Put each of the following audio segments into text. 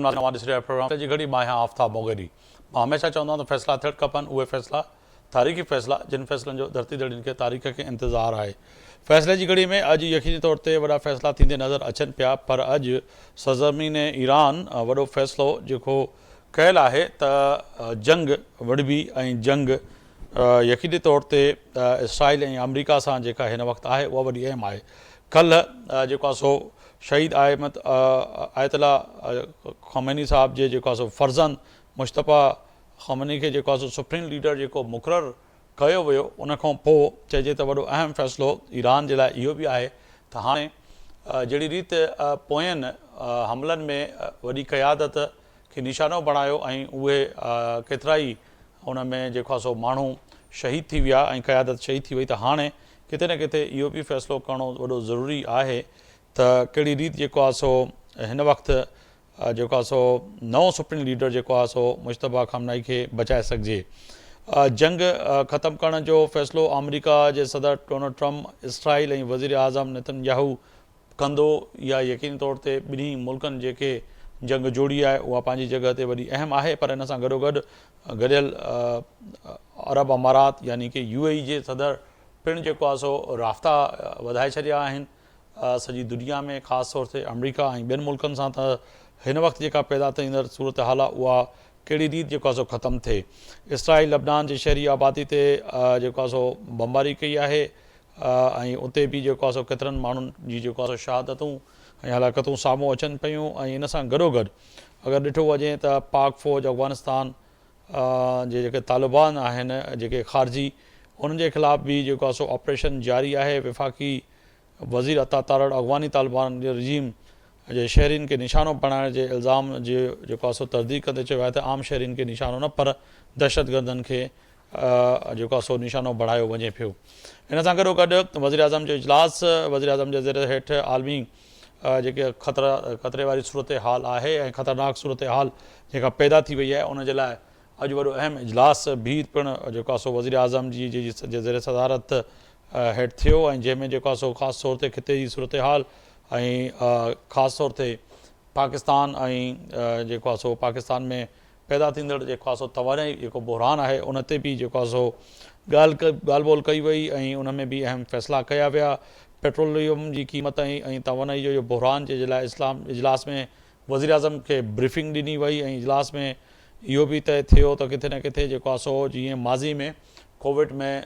Programme जी घड़ी मां आहियां आफ्ताब मोगरी। मां हमेशह चवंदो आहियां त फ़ैसिला थियणु खपनि, उहे फ़ैसिला तारीख़ी फ़ैसिला जिन फ़ैसिलनि जो धरती धड़ियुनि खे तारीख़ खे इंतज़ारु आहे। फ़ैसिले जी घड़ी में अॼु यकीनी तौर ते वॾा फ़ैसिला थींदे नज़र अचनि पिया, पर अॼु सरज़मीन ईरान वॾो फ़ैसिलो जेको कयल आहे त जंग विढ़बी ऐं जंग यकीनी तौर ते इसराइल ऐं अमरीका सां जेका हिन वक़्तु आहे उहा वॾी अहम आहे। कल्ह जेको आहे सो शहीद आयतुल्ला ख़ोमेनी साहब जे जेको आहे सो फर्ज़ंद मुश्तबा ख़ोमेनी खे जेको आहे सो सुप्रीम लीडर जेको मुक़ररु कयो वियो, उन खां पोइ चइजे त वॾो अहम फ़ैसिलो ईरान जे लाइ इहो बि आहे त हाणे जहिड़ी रीति पोयनि हमलनि में वॾी क़यादत खे निशानो बणायो ऐं उहे केतिरा ई उन में जेको आहे सो माण्हू शहीद थी विया ऐं क़यादत शहीद थी वई, त हाणे किथे न किथे इहो बि फ़ैसिलो करणो वॾो ज़रूरी आहे त कहिड़ी रीति जेको आहे सो हिन वक़्तु जेको आहे सो नओं सुप्रीम लीडर जेको आहे सो मुश्तबा ख़ामनाई खे बचाए सघिजे। जंग ख़तमु करण जो फ़ैसिलो अमरीका जे सदर डोनाल्ड ट्रम्प, इसराइल ऐं वज़ीर आज़म नेतन्याहू कंदो, इहा यकीनी तौर ते ॿिन्ही मुल्कनि जेके जंग जोड़ी आहे उहा पंहिंजी जॻह ते वॾी अहम आहे, पर हिन सां गॾोगॾु गॾियल अरब अमारात यानी कि UAE जे सदर पिणु जेको आहे सो राब्ता वधाए छॾिया आहिनि सॼी दुनिया में, ख़ासि तौर ते अमरीका ऐं ॿियनि मुल्कनि सां, त हिन वक़्तु जेका पैदा थींदड़ सूरत हाल आहे उहा कहिड़ी रीति जेको आहे सो ख़तमु थिए। इसराइल लबनान जी शहरी आबादी ते जेको आहे सो बमबारी कई आहे ऐं उते बि जेको आहे सो केतिरनि माण्हुनि जी जेको आहे सो शहादतूं ऐं हलाकतूं साम्हूं अचनि पियूं ऐं इन सां गॾोगॾु अगरि ॾिठो वञे त पाक फ़ौज अफ़गानिस्तान जे जेके तालिबान आहिनि जेके ख़ारिजी, उन्हनि जे ख़िलाफ़ बि जेको आहे सो ऑपरेशन जारी आहे। वफ़ाक़ी वज़ीर अता तारड़ अफ़गानी तालिबान जे रजीम जे शहरीनि खे निशानो बणाइण जे इल्ज़ाम जे जेको आहे सो तर्दीक़ कंदे चयो आहे त आम शहरीनि खे निशानो न, पर दहशतगर्दनि खे जेको आहे सो निशानो बणायो वञे पियो। हिन सां गॾोगॾु वज़ीर आज़म जो इजलास, वज़ीर आज़म जे ज़रिए हेठि आलमी जेके ख़तरे वारी सूरत हाल आहे ऐं ख़तरनाक सूरत हाल जेका पैदा थी वई आहे, उनजे लाइ अॼु वॾो अहम इजलास बि पिणु जेको आहे सो वज़ीर आज़म जी जे ज़रिए सदारत हेठि थियो ऐं जंहिंमें जेको आहे सो ख़ासि तौर ते ख़िते जी सूरत हाल ऐं ख़ासि तौर ते पाकिस्तान ऐं जेको आहे सो पाकिस्तान में पैदा थींदड़ जेको आहे सो तवानाई जेको बहरान आहे उन ते बि जेको आहे सो ॻाल्हि ॿोल कई वई ऐं उन में बि अहम फ़ैसिला कया विया। पेट्रोलियम जी क़ीमत ऐं तवानाई जो बहरान जे लाइ इजलास में वज़ीर आज़म खे ब्रीफिंग ॾिनी वई ऐं इजलास में इहो बि तय थियो त किथे न किथे जेको आहे सो जीअं माज़ी में कोविड में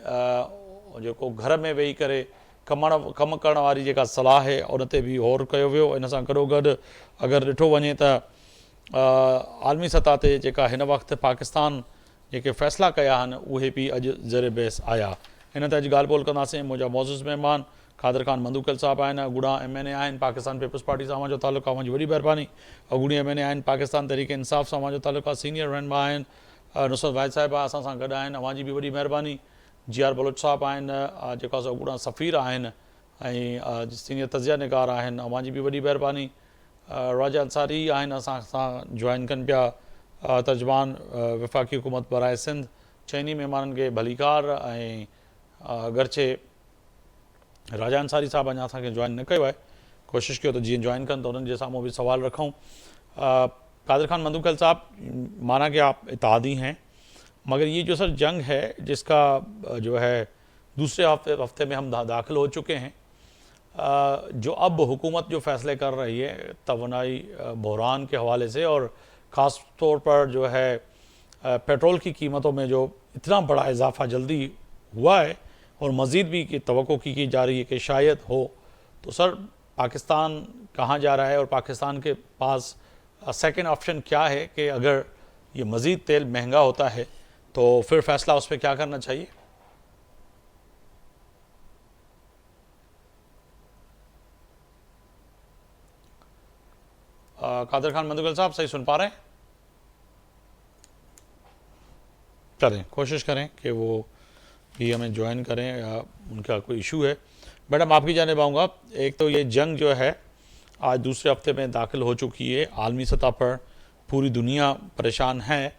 जेको घर में वेही करे कमु करण वारी जेका सलाह आहे उन ते बि गौर कयो वियो। इन सां गॾोगॾु अगरि ॾिठो वञे त आलमी सतह ते जेका हिन वक़्तु पाकिस्तान जेके फ़ैसिला कया आहिनि उहे बि अॼु ज़र बहस आया। हिन ते अॼु ॻाल्हि ॿोल कंदासीं। मुंहिंजा मौज़ूज़ महिमान क़ादिर ख़ान मंदूकल साहब आहिनि, अॻूणा MNA आहिनि, पाकिस्तान पीपुल्स पार्टी सां मुंहिंजो तालुक़ु आहे, मुंहिंजी वॾी महिरबानी। अॻूणी MNA आहिनि, पाकिस्तान तहरीक इंसाफ़ सां मुंहिंजो तालुक़ु आहे, सीनियर रहनुमा आहिनि नुसरत वाहिद साहिबा असां सां गॾु आहिनि, अवां जी बि वॾी महिरबानी। GR बलोच साहब आहिनि जेको आहे सो अॻूणा सफ़ीर आहिनि ऐं सीनियर तज़िया निगार आहिनि, अवां जी बि वॾी महिरबानी। राजा अंसारी आहिनि असां सां जॉइन कनि पिया, तर्जुमान वफ़ाक़ी हुकूमत बराए सिंध। चइनी महिमाननि खे भलीकार ऐं अगरचे राजा अंसारी साहब अञा असांखे जॉइन न कयो आहे, कोशिशि कयो त जीअं जॉइन कनि त उन्हनि जे साम्हूं बि सवाल रखूं। कादिर ख़ान मंदूकल साहब, माना कि आप इत्तेहादी हैं, मगर ये जो सर जंग है जिसका जो है दूसरे हफ्ते में हम दाखिल हो चुके हैं, जो अब हुकूमत जो फ़ैसले कर रही है तवानाई बहरान के हवाले से और ख़ास तौर पर जो है पेट्रोल की कीमतों में जो इतना बड़ा इजाफ़ा जल्दी हुआ है और मज़ीद भी की तवक्को की जा रही है कि शायद हो, तो सर पाकिस्तान कहाँ जा रहा है और पाकिस्तान के पास सेकंड ऑप्शन क्या है कि अगर ये मज़ीद तेल महंगा होता है तो फिर फ़ैसला उस पर क्या करना चाहिए? कादिर ख़ान मंदूकल साहब सही सुन पा रहे हैं? चलें, कोशिश करें कि वो भी हमें ज्वाइन करें या उनका कोई इशू है। मैडम आपकी जानिब आऊँगा। एक तो ये जंग जो है आज दूसरे हफ्ते में दाखिल हो चुकी है, आलमी सतह पर पूरी दुनिया परेशान है,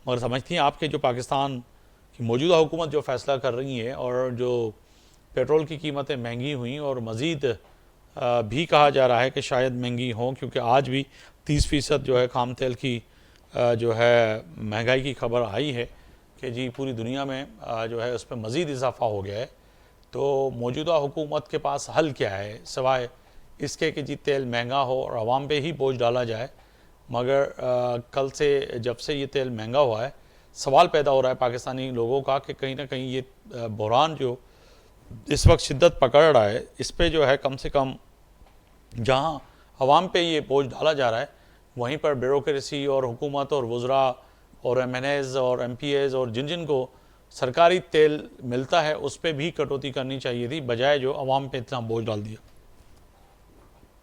मगर समझती हैं आपके जो पाकिस्तान की मौजूदा हुकूमत जो फ़ैसला कर रही है और जो पेट्रोल की कीमतें महंगी हुई और मज़ीद भी कहा जा रहा है कि शायद महंगी हो, क्योंकि आज भी 30% जो है खाम तेल की जो है महंगाई की खबर आई है कि जी पूरी दुनिया में जो है उस पर मज़ीद इजाफा हो गया है। तो मौजूदा हुकूमत के पास हल क्या है सिवाय इसके कि जी तेल महंगा हो और आवाम पे ही बोझ डाला जाए। मगर कल से जब से ये तेल महंगा हुआ है, सवाल पैदा हो रहा है पाकिस्तानी लोगों का कि कहीं ना कहीं ये बहरान जो इस वक्त शिद्दत पकड़ रहा है, इस पे जो है कम से कम जहाँ अवाम पे ये बोझ डाला जा रहा है, वहीं पर ब्यूरोक्रेसी और हुकूमत और वज़रा और MNAs और MPAs और जिन जिन को सरकारी तेल मिलता है उस पर भी कटौती करनी चाहिए थी, बजाय जो अवाम पे इतना बोझ डाल दिया।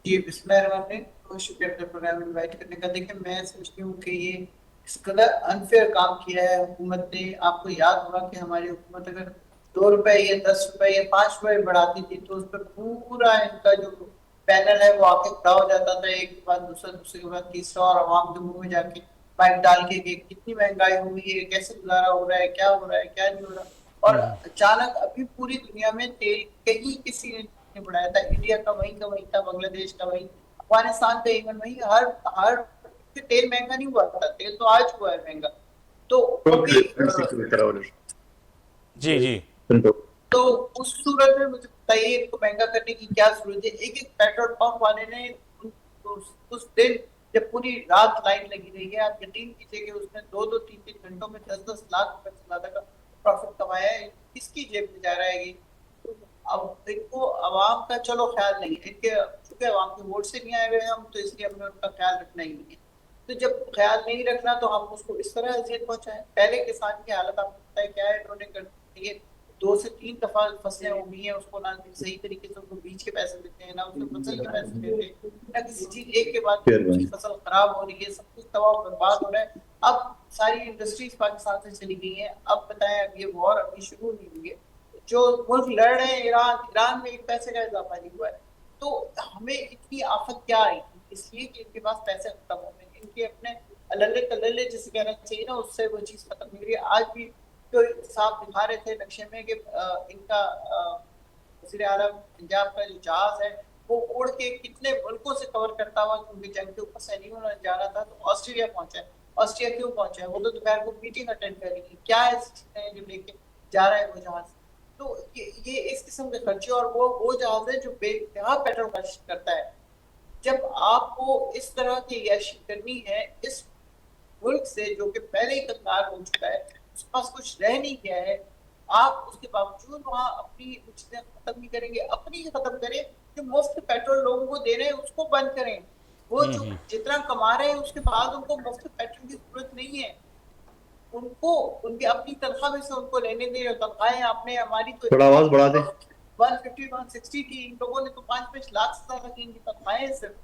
जी बिस्मिल्लाहिर्रहमानिर्रहीम। बहुत शुक्रिया अपने प्रोग्राम में इनवाइट करने का। देखिए मैं समझती हूँ कि ये इस कदर अनफेयर काम किया है हुकूमत ने। आपको याद होगा कि हमारी हुकूमत अगर 2 रुपए या 10 रुपए या 5 रुपए बढ़ाती थी तो उस पर पूरा इनका जो पैनल है वो आके खड़ा हो जाता था, एक के बाद दूसरा, दूसरे के बाद तीसरा, और आवाम के मुंह में जाके पाइप डाल के कि कितनी महंगाई हुई है, कैसे गुजारा हो रहा है, क्या हो रहा है, क्या नहीं हो रहा। और अचानक अभी पूरी दुनिया में तेल कहीं किसी ने बढ़ाया था, इंडिया का वही था, बांग्लादेश का वही, अफगानिस्तान का इवन वही। हर हर तेल महंगा नहीं हुआ था, तेल तो आज हुआ है महंगा। तो अभी जी जी। तो उस सूरत में मुझे बताइए इनको महंगा करने की क्या जरूरत है। एक एक पेट्रोल पंप वाले ने उस दिन जब पूरी रात लाइन लगी रही है, आप यकीन कीजिए कि उसने 2-2 3-3 घंटों में 10-10 लाख रुपए से ज्यादा का प्रॉफिट कमाया है। किसकी जेब में जा रहा है ये? तो अब इनको आवाम का चलो ख्याल नहीं है, इनके चूंकि आवाम के वोट से नहीं आए हुए हम, तो इसलिए हमें उनका ख्याल रखना ही नहीं है। तो जब ख्याल नहीं रखना तो हम उसको इस तरह अजियत पहुंचाएं। पहले किसान की हालत आपको पता है क्या है, इन्होंने कर दी है। 2 से 3 दफा फसलें हो गई हैं, उसको ना सही तरीके से उनको बीज के पैसे देते हैं, ना उसको फसल के पैसे देते हैं, ना किसी चीज, एक के बाद दूसरी फसल खराब हो रही है, सब कुछ तबाह बर्बाद हो रहा है। अब सारी इंडस्ट्रीज पाकिस्तान से चली गई हैं। अब बताएं, अब ये वॉर अभी शुरू नहीं हुई है, जो मुल्क लड़ रहे हैं, ईरान, ईरान में एक पैसे का इजाफा नहीं हुआ है। तो हमें इतनी आफत क्या आई थी? इसलिए कि इनके पास पैसे खत्म हो गए, इनके अपने अल्ले तल्ले जिसे कहना चाहिए ना, उससे वो चीज खत्म हो रही है। आज भी तो साहब दिखा रहे थे नक्शे में कि इनका वज़ीर आलम पंजाब का जो जहाज है वो उड़ के कितने मुल्कों से कवर करता हुआ, क्योंकि जंग के ऊपर सैनिकों ने जाना था, तो ऑस्ट्रेलिया पहुंचा है। ऑस्ट्रेलिया क्यों पहुंचा है? वो तो दोपहर को मीटिंग अटेंड करेगी। क्या ऐसी चीजें हैं जो लेके जा रहा है वो जहाज? तो ये इस किस्म के खर्चे, और वो जहाज है जो बेइंतहा पेट्रोल खर्च करता है। जब आपको इस तरह की ऐशी करनी है इस मुल्क से जो कि पहले ही कंगाल हो चुका है, उसके पास कुछ रह नहीं गया है, आप उसके बावजूद वहां अपनी चीजें खत्म नहीं करेंगे। अपनी ही खत्म करें, जो मुफ्त पेट्रोल लोगों को दे रहे हैं उसको बंद करें। वो जो जितना कमा रहे हैं उसके बाद उनको मुफ्त पेट्रोल की जरूरत नहीं है। उनको उनकी अपनी तनख्वाह में से उनको लेने दें। तनख्वाहें आपने, हमारी तो थोड़ा आवाज बढ़ा दे। 150-160 की, इन लोगों ने तो 5-5 लाख से ज्यादा की इनकी तनख्वाहें सिर्फ।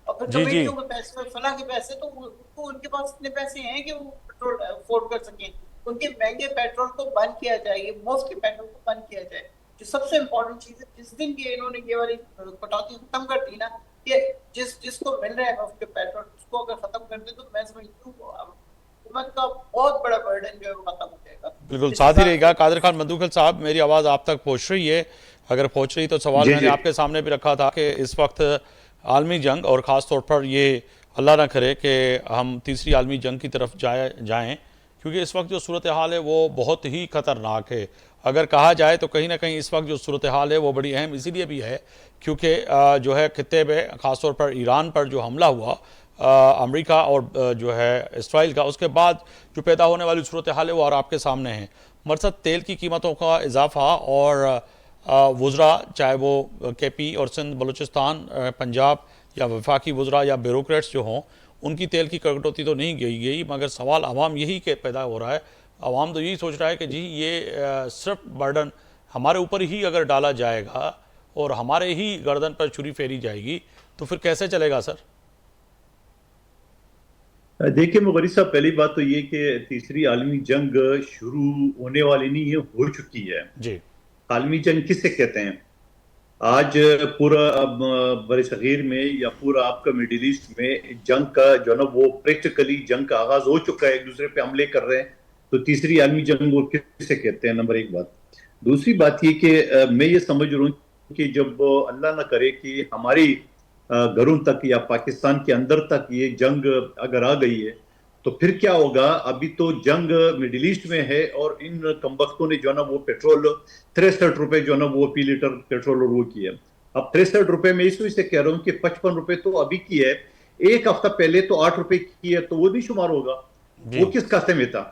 और फिर जी जी। कमेटियों के पैसे और फला के पैसे, तो उनको उनके पास इतने पैसे हैं कि वो पेट्रोल अफोर्ड कर सकें। उनके महंगे पेट्रोल को बंद किया जाए, ये मुफ्त के पेट्रोल को बंद किया जाए। जो सबसे इम्पोर्टेंट चीज है, जिस दिन ये इन्होंने ये वाली कटौती खत्म कर दी ना, कि जिसको मिल रहा है मुफ्त के पेट्रोल, उसको अगर खत्म कर दे तो मैं समझती हूँ हुकूमत का बहुत बड़ा बर्डन जो है वो खत्म हो जाएगा। बिल्कुल साथ ही रहेगा। कादिर खान बंदूकल साहब, मेरी आवाज़ आप तक पहुंच रही है? अगर पहुंच रही तो सवाल मैंने आपके सामने भी रखा था कि इस वक्त आलमी जंग, और ख़ास तौर पर ये अल्लाह ना करे कि हम तीसरी आलमी जंग की तरफ जाएं, क्योंकि इस वक्त जो सूरत हाल है वो बहुत ही ख़तरनाक है। अगर कहा जाए तो कहीं ना कहीं इस वक्त जो सूरत हाल है वो बड़ी अहम इसीलिए भी है क्योंकि जो है खित्ते में ख़ास तौर पर ईरान पर जो हमला हुआ अमेरिका और जो है इसराइल का, उसके बाद जो पैदा होने वाली सूरत हाल है वो और आपके सामने है। मरसद तेल की कीमतों का इजाफा और वज़रा, चाहे वो KP और सिंध बलूचिस्तान पंजाब या वफाकी वज़रा या ब्यूरोक्रेट्स जो हों, उनकी तेल की कटौती तो नहीं गई, मगर सवाल आवाम यही के पैदा हो रहा है। आवाम तो यही सोच रहा है कि जी ये सिर्फ बर्डन हमारे ऊपर ही अगर डाला जाएगा और हमारे ही गर्दन पर छुरी फेरी जाएगी तो फिर कैसे चलेगा सर? देखिए मुगरी साहब, पहली बात तो ये कि तीसरी आलमी जंग शुरू होने वाली नहीं है, हो चुकी है जी। आलमी जंग किसे कहते हैं? आज पूरा अब बरसगीर में या पूरा आपका मिडिल ईस्ट में जंग का जो ना वो प्रैक्टिकली जंग का आगाज हो चुका है, एक दूसरे पे हमले कर रहे हैं। तो तीसरी आलमी जंग वो किसे कहते हैं, नंबर एक बात। दूसरी बात ये कि मैं ये समझ रहा हूँ कि जब अल्लाह ना करे कि हमारी घरों तक या पाकिस्तान के अंदर तक ये जंग अगर आ गई है तो फिर क्या होगा। अभी तो जंग मिडिल ईस्ट में है और इन कमबख्तों ने जो ना वो पेट्रोल 63 रुपए जो ना वो फी लीटर पेट्रोल और वो किया। अब 63 रुपए में इस वजह से कह रहा हूँ कि 55 रुपए तो अभी की है, एक हफ्ता पहले तो 8 रुपए की है, तो वो नहीं शुमार होगा, जी वो किस खाते में था।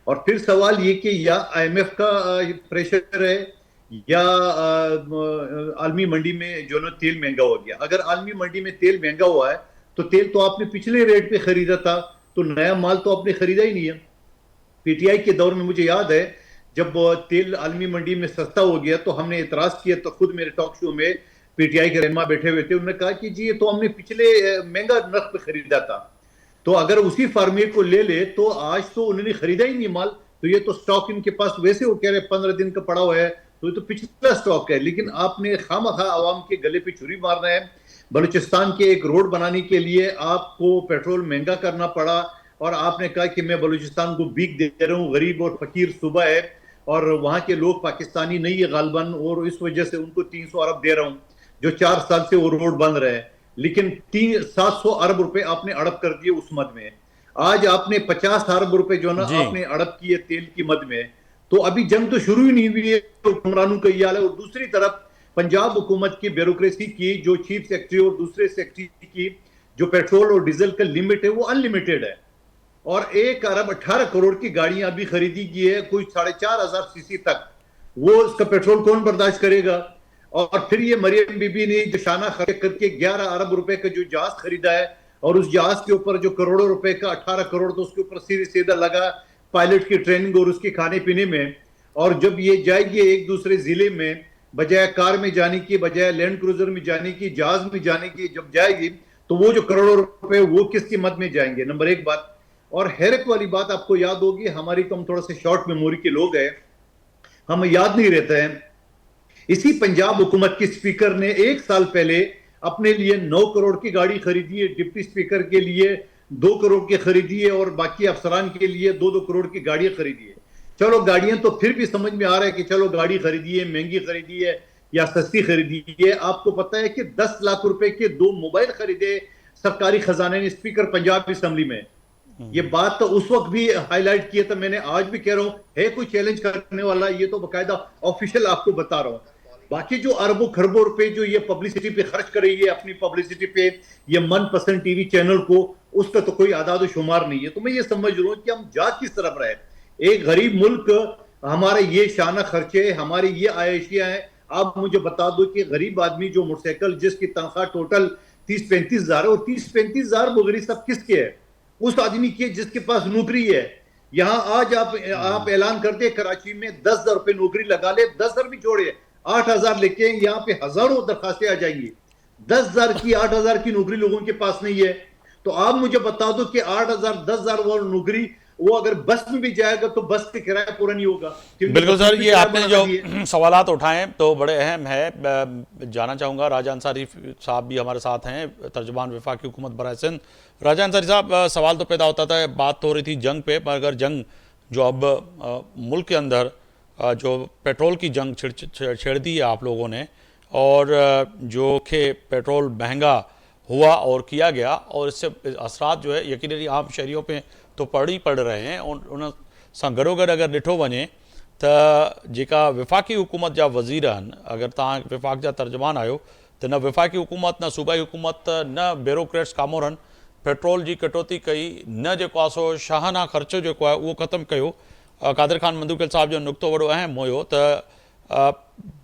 और फिर सवाल ये कि या आईएमएफ का प्रेशर है या आलमी मंडी में जो ना तेल महंगा हो गया। अगर आलमी मंडी में तेल महंगा हुआ है तो तेल तो आपने पिछले रेट पे खरीदा था, तो नया माल तो आपने खरीदा ही नहीं है। पीटीआई के दौर में मुझे याद है जब तेल आलमी मंडी में सस्ता हो गया तो हमने इतराज किया, तो खुद मेरे टॉक शो में पीटीआई के रहनुमा बैठे हुए थे, उन्होंने कहा कि जी ये तो हमने पिछले महंगा नर्ख पे खरीदा था। तो अगर उसी फार्मर को ले ले तो आज तो उन्होंने खरीदा ही नहीं माल, तो ये तो स्टॉक इनके पास वैसे वो कह रहे 15 दिन का पड़ा हुआ है, तो ये तो पिछला स्टॉक है। लेकिन आपने खामखा आवाम के गले पे छुरी मारना है। बलूचिस्तान के एक रोड बनाने के लिए आपको पेट्रोल महंगा करना पड़ा और आपने कहा कि मैं बलूचिस्तान को भीख दे रहा हूँ, गरीब और फकीर सूबा है और वहां के लोग पाकिस्तानी नहीं है गालबन, और इस वजह से उनको 300 अरब दे रहा हूं, जो 4 साल से वो रोड बन रहे हैं। लेकिन 700 अरब रुपए आपने अड़प कर दिए उस मद में। आज आपने 50 अरब रुपए जो ना जी आपने अड़प किए तेल की मद में। तो अभी जंग तो शुरू ही नहीं हुई है, तो हुक्मरानों का हाल है। और दूसरी तरफ पंजाब हुकूमत की ब्यूरोक्रेसी की जो चीफ सेक्रेटरी और दूसरे सेक्रेटरी की जो पेट्रोल और डीजल का लिमिट है वो अनलिमिटेड है, और 1 अरब 18 करोड़ की गाड़ियां अभी खरीदी की है, कोई 4,500 सीसी तक, वो उसका पेट्रोल कौन बर्दाश्त करेगा। और फिर ये मरियम बीबी ने जो शाना खर्च करके 11 अरब रुपए का जो जहाज खरीदा है, और उस जहाज के ऊपर जो करोड़ों रुपए का 18 करोड़ तो उसके ऊपर सीधा लगा पायलट की ट्रेनिंग और उसके खाने पीने में। और जब ये जाएगी एक दूसरे जिले में, बजाय कार में जाने की, बजाय लैंड क्रूजर में जाने की, जहाज में जाने की जब जाएगी, तो वो जो करोड़ों रुपए वो किसकी मद में जाएंगे, नंबर एक बात। और हैरत वाली बात आपको याद होगी, हमारी तो हम थोड़ा सा शॉर्ट मेमोरी के लोग हैं, हम याद नहीं रहता है, इसी पंजाब हुकूमत की स्पीकर ने 1 साल पहले अपने लिए 9 करोड़ की गाड़ी खरीदी है, डिप्टी स्पीकर के लिए 2 करोड़ की खरीदी है, और बाकी अफसरान के लिए 2-2 करोड़ की गाड़ियां खरीदी है। चलो गाड़ियां तो फिर भी समझ में आ रहा है कि चलो गाड़ी खरीदी है, महंगी खरीदी है या सस्ती खरीदी है। आपको पता है कि 10 लाख रुपए के 2 मोबाइल खरीदे सरकारी खजाने ने स्पीकर पंजाब असेंबली में। ये बात तो उस वक्त भी हाईलाइट किया था मैंने, आज भी कह रहा हूं, है कोई चैलेंज करने वाला, ये तो बकायदा ऑफिशियल आपको बता रहा हूं। बाकी जो अरबों खरबों रुपए जो ये पब्लिसिटी पे खर्च कर रही है, अपनी पब्लिसिटी पे, ये मनपसंद टीवी चैनल को, उसका तो कोई आदाद शुमार नहीं है। तो मैं ये समझ रहा हूं कि हम जा किस तरफ रहे। एक गरीब मुल्क, हमारे ये शाना खर्चे, हमारी ये आयशियां हैं। आप मुझे बता दो कि गरीब आदमी जो मोटरसाइकिल जिसकी तनख्वाह टोटल 30-35 हजार है, और 30-35 हजार मुगरी सब किसके है, उस आदमी की जिसके पास नौकरी है। यहां आज आप ऐलान करते हैं कराची में 10,000 रुपए नौकरी लगा ले, 10,000 भी छोड़े, 8,000 लेके यहाँ पे हजारों दरखास्तें आ जाएंगी। 10,000 की 8,000 की नौकरी लोगों के पास नहीं है। तो आप मुझे बता दो कि 8,000 10,000 वो नौकरी, वो अगर बस में भी जाएगा तो बस का किराया पूरा नहीं होगा। बिल्कुल सर, ये आपने जो सवालात उठाए तो बड़े अहम है। जाना चाहूँगा, राजा अंसारी साहब भी हमारे साथ हैं, तर्जुमान वफाकी हुकूमत बराए सिंध। राजा अंसारी साहब, सवाल तो पैदा होता था, बात तो हो रही थी जंग पे, पर अगर जंग जो अब मुल्क के अंदर जो पेट्रोल की जंग छेड़ दी है आप लोगों ने, और जो कि पेट्रोल महंगा हुआ और किया गया, और इससे असरात जो है यकीनन आम शहरियों पे तो पड़ ही पड़ रहे हैं। उन सां गॾोगॾु अगर ॾिठो वञे त जेका विफ़ाक़ी हुकूमत जा वज़ीर आहिनि, अगर तव्हां विफ़ाक़ जा तर्जुमान आहियो, त न विफ़ाक़ी हुकूमत, न सूबाई हुकूमत, न ब्यूरोक्रेट्स कामोरनि पेट्रोल जी कटौती कई, न जेको आहे सो शाहाना ख़र्चो जेको आहे उहो ख़तमु कयो। कादिर ख़ान मंदूकियल साहब जो नुक़्तो वॾो अहम हुयो त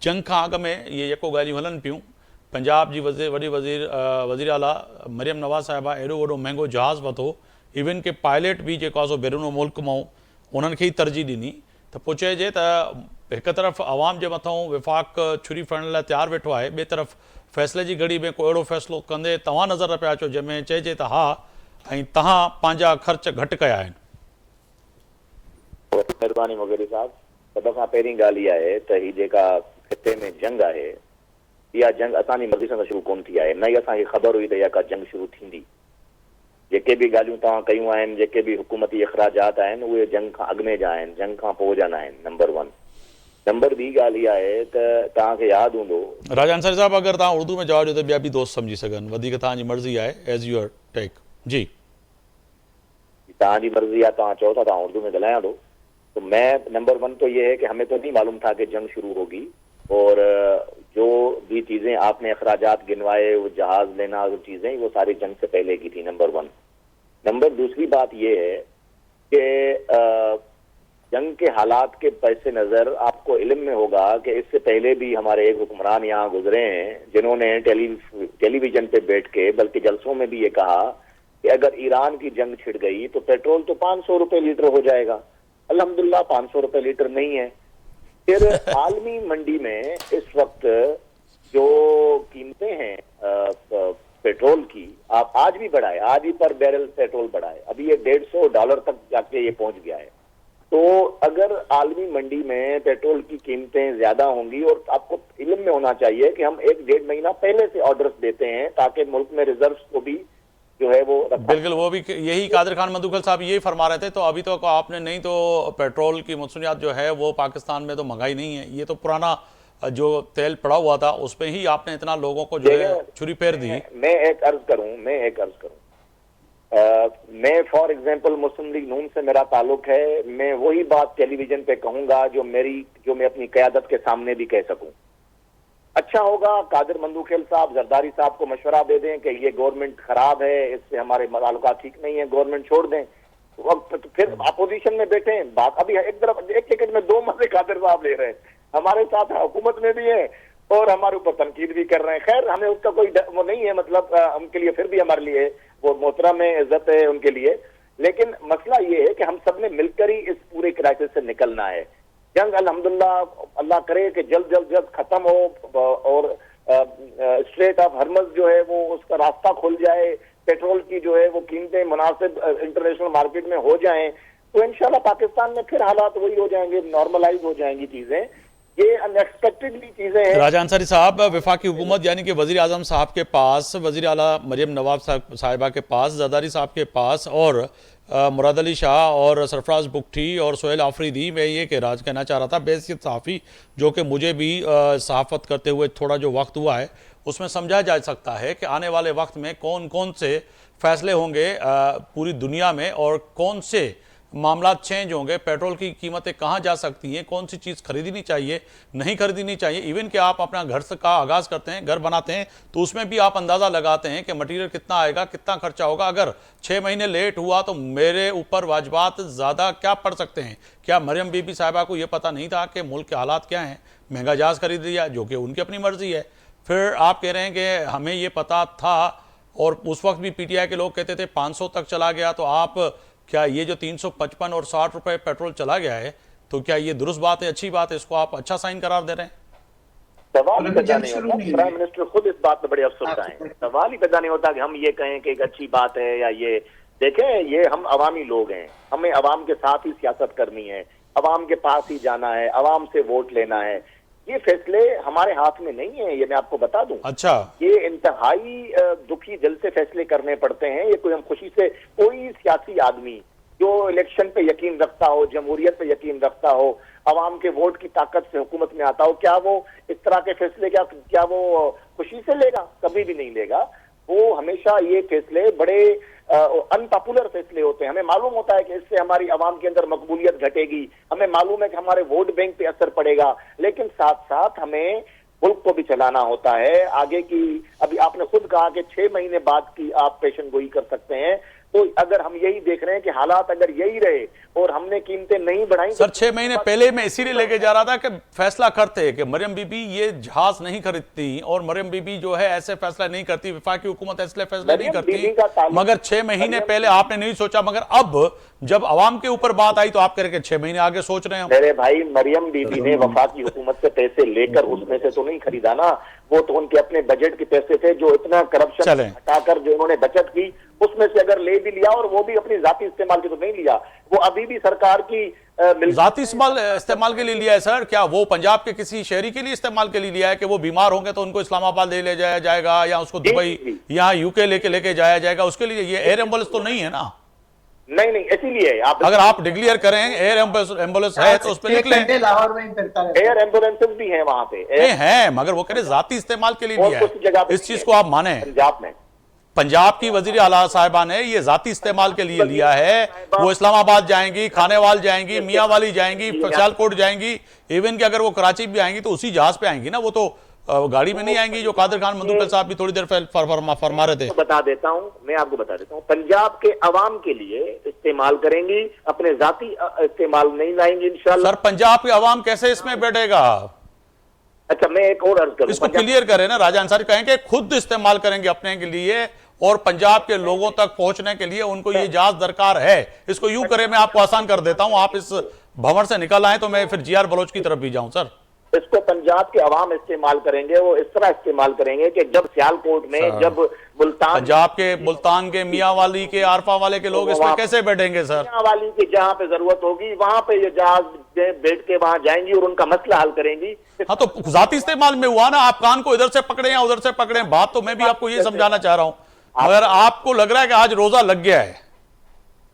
जंग खां अॻु में इहे जेको ॻाल्हियूं हलनि पियूं, पंजाब जी वॾी वज़ीर आला मरियम नवाज़ साहिबा एॾो वॾो महांगो जहाज़ वरितो, इवन के पायलट भी जेको आहे सो बैरून मुल्क मां उन्हनि खे ई तरजीह ॾिनी। त पोइ चइजे त हिकु तरफ़ आवाम जे मथां विफ़ाक़ छुरी फड़ण लाइ तयारु वेठो आहे, ॿिए तरफ़ फ़ैसिले जी घड़ी में को अहिड़ो फ़ैसिलो कंदे तव्हां नज़र पिया अचो जंहिंमें चइजे त हा ऐं तव्हां पंहिंजा ख़र्च घटि कया आहिनि। महिरबानी मोगेरी साहब, सभ खां पहिरीं ॻाल्हि इहा आहे त हीअ जेका ख़िते में जंग आहे, इहा जंग असांजी मर्ज़ी सां शुरू कोन थी आहे, न ई असांखे ख़बर हुई त इहा का जंग शुरू थींदी। जेके बि ॻाल्हियूं तव्हां कयूं आहिनि, जेके बि हुकूमती इख़राजात आहिनि, उहे जंग खां अॻु में जा आहिनि, जंग खां पोइ जा न आहिनि। नंबर 1। नंबर ॿी ॻाल्हि इहा आहे त तव्हांखे यादि हूंदो, राजा अंसारी साहब, अगर तव्हां उर्दू में जवाब ॾियो त ॿिया बि दोस्त समझी सघनि, वधीक तव्हांजी मर्ज़ी आहे, एज़ यूर टेक। जी तव्हांजी मर्जी आहे, तव्हां चओ था तव्हां उर्दू में ॻाल्हायां थो। तो मैं नंबर 1 तो ये है कि हमें तो नहीं मालूम था कि जंग शुरू होगी, और जो भी चीजें आपने अखराजात गिनवाए, वो जहाज लेना, वो चीजें, वो सारी जंग से पहले की थी, नंबर 1। नंबर दूसरी बात ये है कि जंग के हालात के पैसे नजर आपको इल्म में होगा कि इससे पहले भी हमारे एक हुक्मरान यहाँ गुजरे हैं जिन्होंने टेलीविजन पे बैठ के, बल्कि जलसों में भी ये कहा कि अगर ईरान की जंग छिड़ गई तो पेट्रोल तो 500 रुपए लीटर हो जाएगा। अल्हम्दुलिल्लाह 500 रुपए लीटर नहीं है। फिर आलमी मंडी में इस वक्त जो कीमतें हैं पेट्रोल की, आप आज भी बढ़ाए, आज ही पर बैरल पेट्रोल बढ़ाए, अभी ये $150 तक जाके ये पहुंच गया है। तो अगर आलमी मंडी में पेट्रोल की कीमतें ज्यादा होंगी, और आपको इल्म में होना चाहिए कि हम 1-1.5 महीना पहले से ऑर्डर्स देते हैं ताकि मुल्क में रिजर्व्स को भी जो है वो बिल्कुल, वो भी यही कादिर खान मधुकल साहब यही फरमा रहे थे। तो अभी तो आपने नहीं तो पेट्रोल की मसनूयात जो है वो पाकिस्तान में तो मंगाई नहीं है, ये तो पुराना जो तेल पड़ा हुआ था उस पर ही आपने इतना लोगों को जो है छुरी फेर दी। मैं एक अर्ज करूं, मैं फॉर एग्जांपल मुस्लिम लीग नून से मेरा ताल्लुक है, मैं वही बात टेलीविजन पे कहूंगा जो मैं अपनी क़यादत के सामने भी कह सकूं। अच्छा होगा कादिर मंदूखेल साहब जरदारी साहब को मशवरा दे दें कि ये गवर्नमेंट खराब है, इससे हमारे ताल्लुकात ठीक नहीं है, गवर्नमेंट छोड़ दें, वक्त फिर अपोजिशन में बैठे। बात अभी एक तरफ एक टिकट में 2 मजे कादिर साहब ले रहे हैं, हमारे साथ हुकूमत में भी है और हमारे ऊपर तनकीद भी कर रहे हैं। खैर हमें उसका कोई वो नहीं है, मतलब उनके लिए फिर भी हमारे लिए वो मोहतरम है, इज्जत है उनके लिए। लेकिन मसला ये है कि हम सब ने मिलकर ही इस पूरे क्राइसिस से निकलना है। जंग अल्हम्दुलिल्लाह अल्लाह करे कि जल्द खत्म हो और स्ट्रेट ऑफ हरमज जो है वो उसका रास्ता खुल जाए, पेट्रोल की जो है वो कीमतें मुनासिब इंटरनेशनल मार्केट में हो जाएं, तो इंशाल्लाह पाकिस्तान में फिर हालात वही हो जाएंगे, नॉर्मलाइज हो जाएंगी चीजें। ये अनएक्सपेक्टेडली चीजें हैं। राजा अंसारी साहब, वफाकी हुकूमत यानी कि वज़ीर आज़म साहब के पास, वज़ीर आला मरियम नवाज साहिबा के पास, जरदारी साहब के पास और मुराद अली शाह और सरफराज बुगटी और सोहेल आफरीदी, मैं ये कहना चाह रहा था बेहसियत सहाफ़ी, जो कि मुझे भी सहाफ़त करते हुए थोड़ा जो वक्त हुआ है उसमें समझा जा सकता है कि आने वाले वक्त में कौन कौन से फ़ैसले होंगे पूरी दुनिया में और कौन से मामला चेंज होंगे, पेट्रोल की कीमतें कहाँ जा सकती हैं, कौन सी चीज़ खरीदनी चाहिए, नहीं खरीदनी चाहिए। इवन कि आप अपना घर से का आगाज़ करते हैं, घर बनाते हैं, तो उसमें भी आप अंदाज़ा लगाते हैं कि मटेरियल कितना आएगा, कितना खर्चा होगा। अगर 6 महीने लेट हुआ तो मेरे ऊपर वाजबात ज़्यादा क्या पड़ सकते हैं। क्या मरियम बीबी साहिबा को यह पता नहीं था कि मुल्क के हालात क्या हैं, महंगा जहाज़ खरीद लिया, जो कि उनकी अपनी मर्ज़ी है। फिर आप कह रहे हैं कि हमें ये पता था, और उस वक्त भी PTI के लोग कहते थे 500 तक चला गया, तो आप क्या ये जो 355 और 60 रुपए पेट्रोल चला गया है, तो क्या ये दुरुस्त बात है, अच्छी बात है, इसको आप अच्छा साइन करार दे रहे हैं? सवाल ही पैदा नहीं होता, प्राइम मिनिस्टर खुद इस बात पर बड़े अफसरदा हैं। सवाल ही पैदा नहीं होता कि हम ये कहें कि एक अच्छी बात है या ये देखें, ये हम अवामी लोग हैं, हमें अवाम के साथ ही सियासत करनी है, अवाम के पास ही जाना है, अवाम से वोट लेना है। ये फैसले हमारे हाथ में नहीं है, ये मैं आपको बता दूं। अच्छा, ये इंतहाई दुखी दिल से फैसले करने पड़ते हैं। ये कोई हम खुशी से, कोई सियासी आदमी जो इलेक्शन पे यकीन रखता हो, जमहूरियत पे यकीन रखता हो, अवाम के वोट की ताकत से हुकूमत में आता हो, क्या वो इस तरह के फैसले क्या वो खुशी से लेगा? कभी भी नहीं लेगा। वो हमेशा ये फैसले बड़े अनपॉपुलर फैसले होते हैं। हमें मालूम होता है कि इससे हमारी आवाम के अंदर मकबूलियत घटेगी, हमें मालूम है कि हमारे वोट बैंक पे असर पड़ेगा, लेकिन साथ साथ हमें मुल्क को भी चलाना होता है। आगे की, अभी आपने खुद कहा कि 6 महीने बाद की आप पेशन गोई कर सकते हैं, तो अगर हम यही देख रहे हैं कि हालात अगर यही रहे और हमने कीमतें नहीं बढ़ाई, सर 6 महीने पहले मैं इसीलिए लेके जा रहा था कि फैसला करते कि मरियम बीबी ये जहाज नहीं खरीदती, और मरियम बीबी जो है ऐसे फैसला नहीं करती, वफाकी हुकूमत ऐसे फैसले नहीं करती, मगर 6 महीने पहले आपने नहीं सोचा। मगर अब जब अवाम के ऊपर बात आई तो आप कह रहे 6 महीने आगे सोच रहे हैं। मेरे भाई, मरियम बीबी ने वफाकी हुकूमत से पैसे लेकर उसमें से तो नहीं खरीदा ना, वो तो उनके अपने बजट के पैसे थे जो इतना करप्शन हटाकर जो उन्होंने बचत की, उसमें से अगर ले भी लिया और वो भी अपनी जाती इस्तेमाल के तो नहीं लिया, वो अभी भी सरकार की जाती इस्तेमाल के लिए लिया है। सर क्या वो पंजाब के किसी शहरी के लिए इस्तेमाल के लिए लिया है कि वो बीमार होंगे तो उनको इस्लामाबाद ले जाया जाएगा या उसको दुबई या UK लेके जाया जाएगा, उसके लिए? ये एयर एम्बुलेंस तो नहीं है ना। नहीं इसीलिए आप अगर आप डिक्लेयर करें एयर एम्बुलेंस है तो उस पर लिख 6 लें। घंटे लाहौर में ही फिरता रहता है। एयर एम्बुलेंसेस भी हैं वहां पे, नहीं है, मगर वो कह रहे जाती इस्तेमाल के लिए और लिया कुछ जगह है, पे इस चीज है। को आप माने। पंजाब में पंजाब की वजीर आला साहिबा ने ये जाती इस्तेमाल के लिए लिया है। वो इस्लामाबाद जाएंगी, खानेवाल जाएंगी, मियाँ वाली जाएंगी, सियालकोट जाएंगी, इवन कि अगर वो कराची भी आएंगी तो उसी जहाज पे आएंगी ना, वो तो गाड़ी में नहीं आएंगी, जो कादिर खान मंदुकल साहब भी थोड़ी देर फरमा रहे थे। मैं आपको बता देता हूं, पंजाब के अवाम के लिए इस्तेमाल करेंगी, अपने जाती इस्तेमाल नहीं लाएंगी इंशाल्लाह। सर पंजाब के अवाम कैसे इसमें बैठेगा? अच्छा, मैं एक और अर्ज करूं, इसको क्लियर करें ना, राजा अंसारी कहें कि खुद इस्तेमाल करेंगे अपने के लिए और पंजाब के लोगों तक पहुंचने के लिए उनको ये जहाज दरकार है। इसको यूं करें, मैं आपको आसान कर देता हूं, आप इस भंवर से निकल आए तो मैं फिर जीआर बलोच की तरफ भी जाऊं। सर इसको पंजाब के अवाम इस्तेमाल करेंगे, वो इस तरह इस्तेमाल करेंगे कि जब सियालकोट में, जब मुल्तान, पंजाब के मुल्तान के, मियाँ वाली के, आरफा वाले के लोग इसमें कैसे बैठेंगे सर? मियाँ वाली के जहां पे जरूरत होगी वहां पे ये जहाज बैठ के वहां जाएंगी और उनका मसला हल करेंगी। हाँ तो जाती इस्तेमाल में हुआ ना, आप कान को इधर से पकड़े या उधर से पकड़े, बात तो मैं भी आपको ये समझाना चाह रहा हूं, मगर आपको लग रहा है कि आज रोजा लग गया है।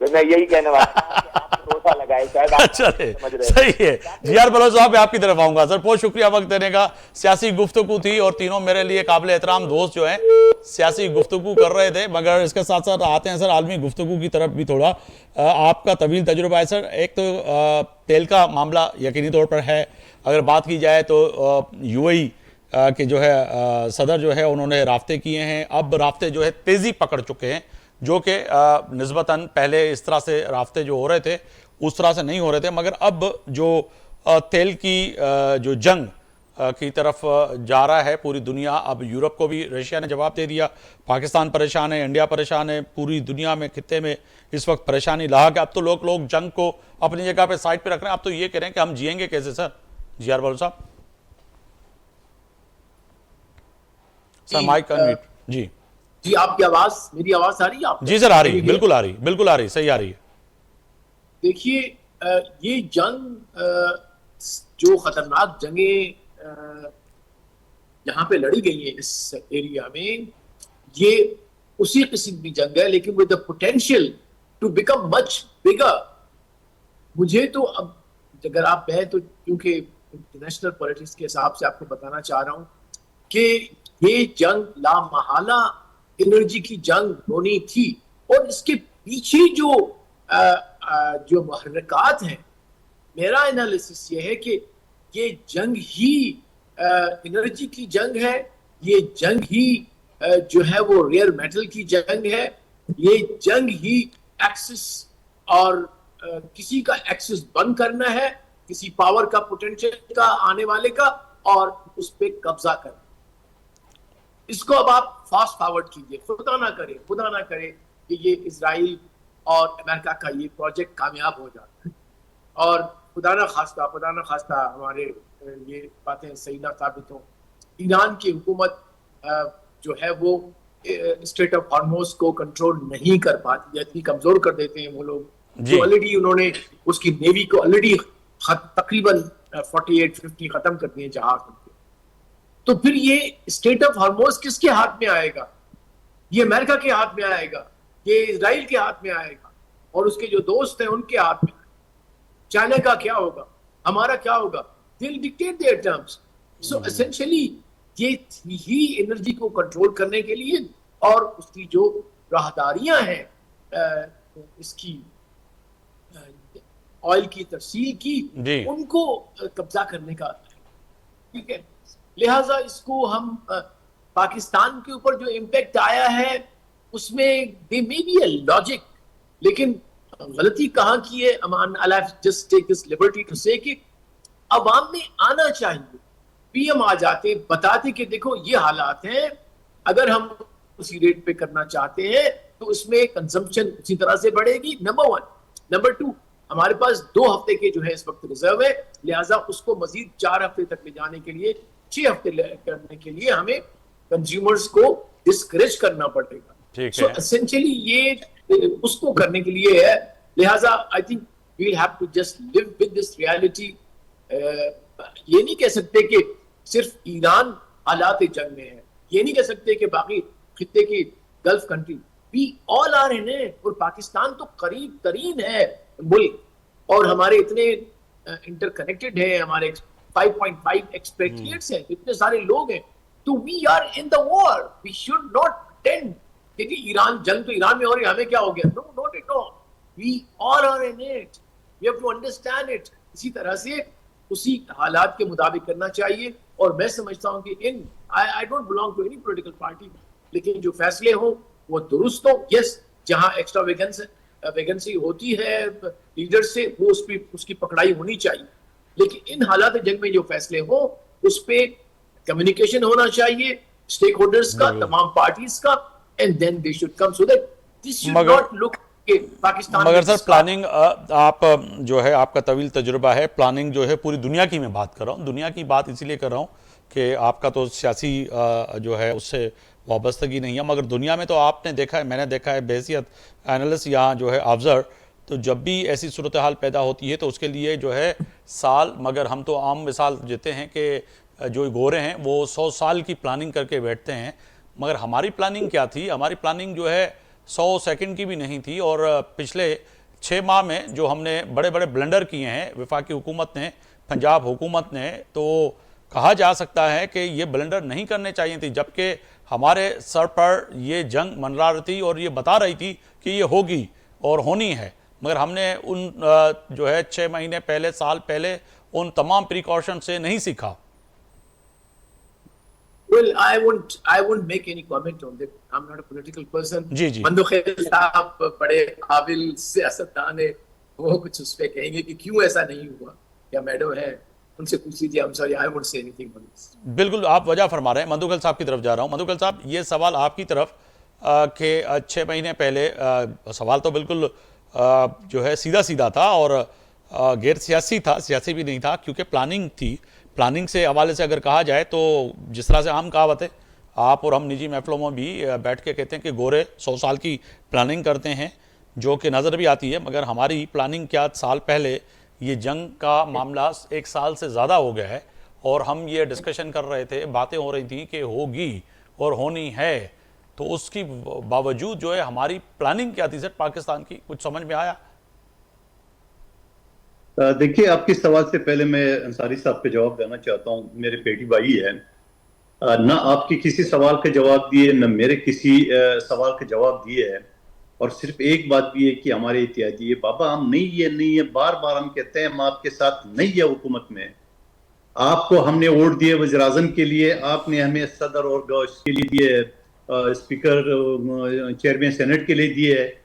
मैं यही कहने वाला था कि आप रोजा लगाए, शायद आप चले, समझ रहे हैं। सही है। जीआर बलोच साहब आपकी तरफ आऊंगा। सर बहुत शुक्रिया वक्त देने का। सियासी गुफ्तगू थी और तीनों मेरे लिए काबिल एहतराम दोस्त जो हैं सियासी गुफ्तगू कर रहे थे, मगर इसके साथ साथ आते हैं सर आलमी गुफ्तगू की तरफ भी थोड़ा। आपका तवील तजुर्बा है सर। एक तो तेल का मामला यकीनी तौर पर है, अगर बात की जाए तो यूएई के जो है सदर जो है उन्होंने राफ्ते किए हैं। अब राफ्ते जो है तेज़ी पकड़ चुके हैं, जो कि निस्बतन पहले इस तरह से राफ्ते जो हो रहे थे उस तरह से नहीं हो रहे थे, मगर अब जो तेल की जो जंग की तरफ जा रहा है पूरी दुनिया, अब यूरोप को भी रशिया ने जवाब दे दिया, पाकिस्तान परेशान है, इंडिया परेशान है, पूरी दुनिया में खित्ते में इस वक्त परेशानी लाक है। अब तो लोग जंग को अपनी जगह पे साइड पे रख रहे हैं। अब तो ये कह रहे हैं कि हम जिएंगे कैसे सर? जीआर बलोच साहब। Sir mike unmute. जी जी, आपकी आवाज, मेरी आवाज आ रही है आपको? जी सर आ रही है, बिल्कुल आ रही, बिल्कुल आ रही, सही आ रही है। देखिए, ये जंग जो खतरनाक जंगें यहाँ पे लड़ी गई हैं इस एरिया में, ये उसी किस्म की जंग है, लेकिन with the potential to become much bigger. मुझे तो अब अगर आप कहें तो, क्योंकि इंटरनेशनल पॉलिटिक्स के हिसाब से आपको बताना चाह रहा हूँ कि ये जंग लामहला एनर्जी की जंग होनी थी, और इसके पीछे जो मुहर्रिकात हैं, मेरा एनालिसिस ये है कि ये जंग ही एनर्जी की जंग है, ये जंग ही जो है वो रेयर मेटल की जंग है, ये जंग ही एक्सेस और किसी का एक्सेस बंद करना है, किसी पावर का, पोटेंशियल का, आने वाले का, और उस पर कब्जा करना। इसको अब आप फास्ट फॉरवर्ड कीजिए, खुदा ना करे कि ये इजराइल और अमेरिका का ये प्रोजेक्ट कामयाब हो जाता है, और खुदा ना खास्ता हमारे ये बातें सही ना साबित हो, ईरान की हुकूमत जो है वो स्ट्रेट ऑफ हॉर्मोज को कंट्रोल नहीं कर पाती है, इतनी कमजोर कर देते हैं वो लोग, जो ऑलरेडी उन्होंने उसकी नेवी को ऑलरेडी तकरीबन 48-50 खत्म कर दिए जहाज। तो फिर ये स्टेट ऑफ हॉर्मोज किसके हाथ में आएगा? ये अमेरिका के हाथ में आएगा, ये इजराइल के हाथ में आएगा, और उसके जो दोस्त हैं उनके हाथ में। चाइना का क्या होगा, हमारा क्या होगा? They'll dictate their terms. So essentially ये ही एनर्जी को कंट्रोल करने के लिए, और उसकी जो राहदारियां हैं इसकी ऑयल की तफसील की, उनको कब्जा करने का, ठीक है। लिहाजा इसको हम पाकिस्तान के ऊपर जो इम्पैक्ट आया है उसमें दे मे बी अ लॉजिक, लेकिन गलती कहाँ की है? Aman just take this liberty to say कि अवाम में आना चाहिए, पीएम आ जाते, बताते कि देखो ये हालात हैं, अगर हम उसी रेट पे करना चाहते हैं तो उसमें कंजम्पशन उसी तरह से बढ़ेगी, नंबर 1। नंबर 2, हमारे पास 2 हफ्ते के जो है इस वक्त रिजर्व है, लिहाजा उसको मजीद 4 हफ्ते तक ले जाने के लिए, 6 हफ्ते करने के लिए हमें कंज्यूमर्स को डिस्करेज करना पड़ेगा। सो एसेंशियली ये उसको करने के लिए है। लिहाजा I think we have to just live with this reality. ये नहीं कह सकते कि सिर्फ ईरान हालात जंग में है, ये नहीं कह सकते कि बाकी खित्ते की Gulf country, we all are in it. और पाकिस्तान तो करीब तरीन है मुल्क, और हमारे इतने इंटरकनेक्टेड है, हमारे 5.5 एक्सपेट्रिएट्स हैं, इतने सारे लोग हैं, तो we are in the war. We should not pretend कि ईरान जंग तो ईरान में हो रही है, हमें क्या हो गया। No, not at all, we all are in it, we have to understand it. इसी तरह से उसी हालात के मुताबिक करना चाहिए। और मैं समझता हूं कि I don't belong to any political party, लेकिन जो फैसले हो वो दुरुस्त हो। यस, जहां एक्स्ट्रा वैकेंसी होती है लीडर से, वो उसकी पकड़ाई होनी चाहिए, लेकिन इन हालात जंग में जो फैसले हो उस पे कम्युनिकेशन होना चाहिए स्टेक होल्डर्स का, तमाम पार्टीज का, and then they should come so that this should not look Pakistan. मगर सर प्लानिंग आप जो है, आपका तवील तजुर्बा है, प्लानिंग जो है पूरी दुनिया की मैं बात कर रहा हूँ, दुनिया की बात इसलिए कर रहा हूँ कि आपका तो सियासी जो है उससे वाबस्तगी नहीं है, मगर दुनिया में तो आपने देखा है, मैंने देखा है बहैसियत एनालिस्ट या जो है ऑब्जर्वर, तो जब भी ऐसी सूरत हाल पैदा होती है तो उसके लिए जो है साल, मगर हम तो आम मिसाल देते हैं कि जो गोरे हैं वो 100 साल की प्लानिंग करके बैठते हैं, मगर हमारी प्लानिंग क्या थी? हमारी प्लानिंग जो है 100 सेकंड की भी नहीं थी। और पिछले 6 माह में जो हमने बड़े बड़े ब्लंडर किए हैं वफाकी हुकूमत ने, पंजाब हुकूमत ने, तो कहा जा सकता है कि ये ब्लंडर नहीं करने चाहिए थी, जबकि हमारे सर पर ये जंग मंडरा रही थी और ये बता रही थी कि ये होगी और होनी है, मगर हमने उन जो है 6 महीने पहले, साल पहले उन तमाम प्रिकॉशन से नहीं सीखा। Well, I won't make any comment on that. I'm not a political person. जी जी। मंदोखेल साहब बड़े काबिल सियासतदान है, वो कुछ उस पे कहेंगे कि क्यों ऐसा नहीं हुआ, या मैडम है उनसे पूछ लीजिए। I'm sorry, I won't say anything on this. बिल्कुल आप वजह फरमा रहे हैं। मंदोखेल साहब की तरफ जा रहा हूँ। मंदोखेल साहब, ये सवाल आपकी तरफ के 6 महीने पहले सवाल तो बिल्कुल जो है सीधा सीधा था और गैर सियासी था, सियासी भी नहीं था, क्योंकि प्लानिंग थी। प्लानिंग से हवाले से अगर कहा जाए तो जिस तरह से आम कहावत है, आप और हम निजी महफिलों में भी बैठ के कहते हैं कि गोरे 100 साल की प्लानिंग करते हैं, जो कि नज़र भी आती है, मगर हमारी प्लानिंग क्या साल पहले ये जंग का मामला 1 साल से ज़्यादा हो गया है और हम ये डिस्कशन कर रहे थे, बातें हो रही थी कि होगी और होनी है, तो उसकी बावजूद जो है हमारी प्लानिंग क्या थी सर पाकिस्तान की, कुछ समझ में आया? देखिए, आपके सवाल से पहले मैं अंसारी साहब पे जवाब देना चाहता हूँ। मेरे पेटी भाई है, ना आपके किसी सवाल के जवाब दिए, न मेरे किसी सवाल के जवाब दिए है, और सिर्फ एक बात भी है कि हमारे इत्यादी बाबा हम नहीं है, बार बार हम कहते हैं हम आपके साथ नहीं है हुकूमत में। आपको हमने वोट दिए वज़ीर आज़म के लिए, आपने हमें सदर और गौश के लिए दिए, स्पीकर चेयरमैन सेनेट के लिए दिए।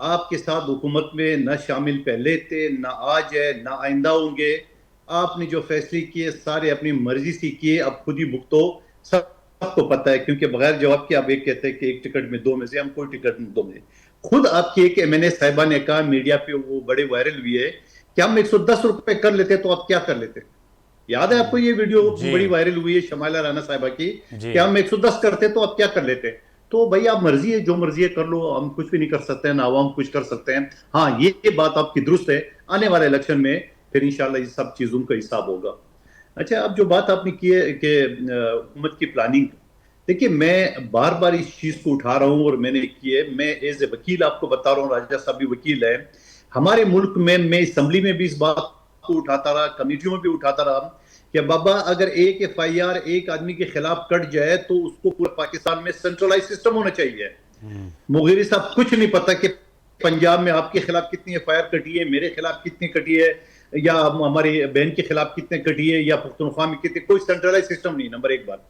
आपके साथ हुकूमत में न शामिल पहले थे, न आज है, न आइंदा होंगे। आपने जो फैसले किए सारे अपनी मर्जी से किए, अब खुद ही भुगतो। सबको पता है, क्योंकि बगैर जवाब के आप एक कहते हैं कि एक टिकट में 2 में से, हम कोई टिकट में 2 में। खुद आपकी एक MNA साहिबा ने कहा, मीडिया पे वो बड़े वायरल हुई है, कि हम 110 रुपए कर लेते तो आप क्या कर लेते? याद है आपको ये वीडियो बड़ी वायरल हुई है शमाइला राना साहिबा की, कि हम 110 करते तो आप क्या कर लेते? तो भाई आप मर्जी है, जो मर्जी है कर लो, हम कुछ भी नहीं कर सकते हैं, ना आवाम कुछ कर सकते हैं। हाँ, ये बात आपकी दुरुस्त है, आने वाले इलेक्शन में फिर इंशाल्लाह इस सब चीजों का हिसाब होगा। अच्छा, अब जो बात आपने की है कि हुकूमत की प्लानिंग, देखिए मैं बार बार इस चीज को उठा रहा हूँ और मैंने की है। मैं एज ए वकील आपको बता रहा हूँ, राजा साहब भी वकील है हमारे मुल्क में, मैं असम्बली में भी इस बात को उठाता रहा, कमेटियों में भी उठाता रहा कि बाबा अगर एक FIR एक आदमी के खिलाफ कट जाए तो उसको पूरे पाकिस्तान में सेंट्रलाइज सिस्टम होना चाहिए। मुगीरी साहब कुछ नहीं पता कि पंजाब में आपके खिलाफ कितनी FIR कटी है, मेरे खिलाफ कितनी कटी है, या हमारी बहन के खिलाफ कितने कटी है, या पुख्तनख्वा में कितने, कोई सेंट्रलाइज सिस्टम नहीं, नंबर एक बात।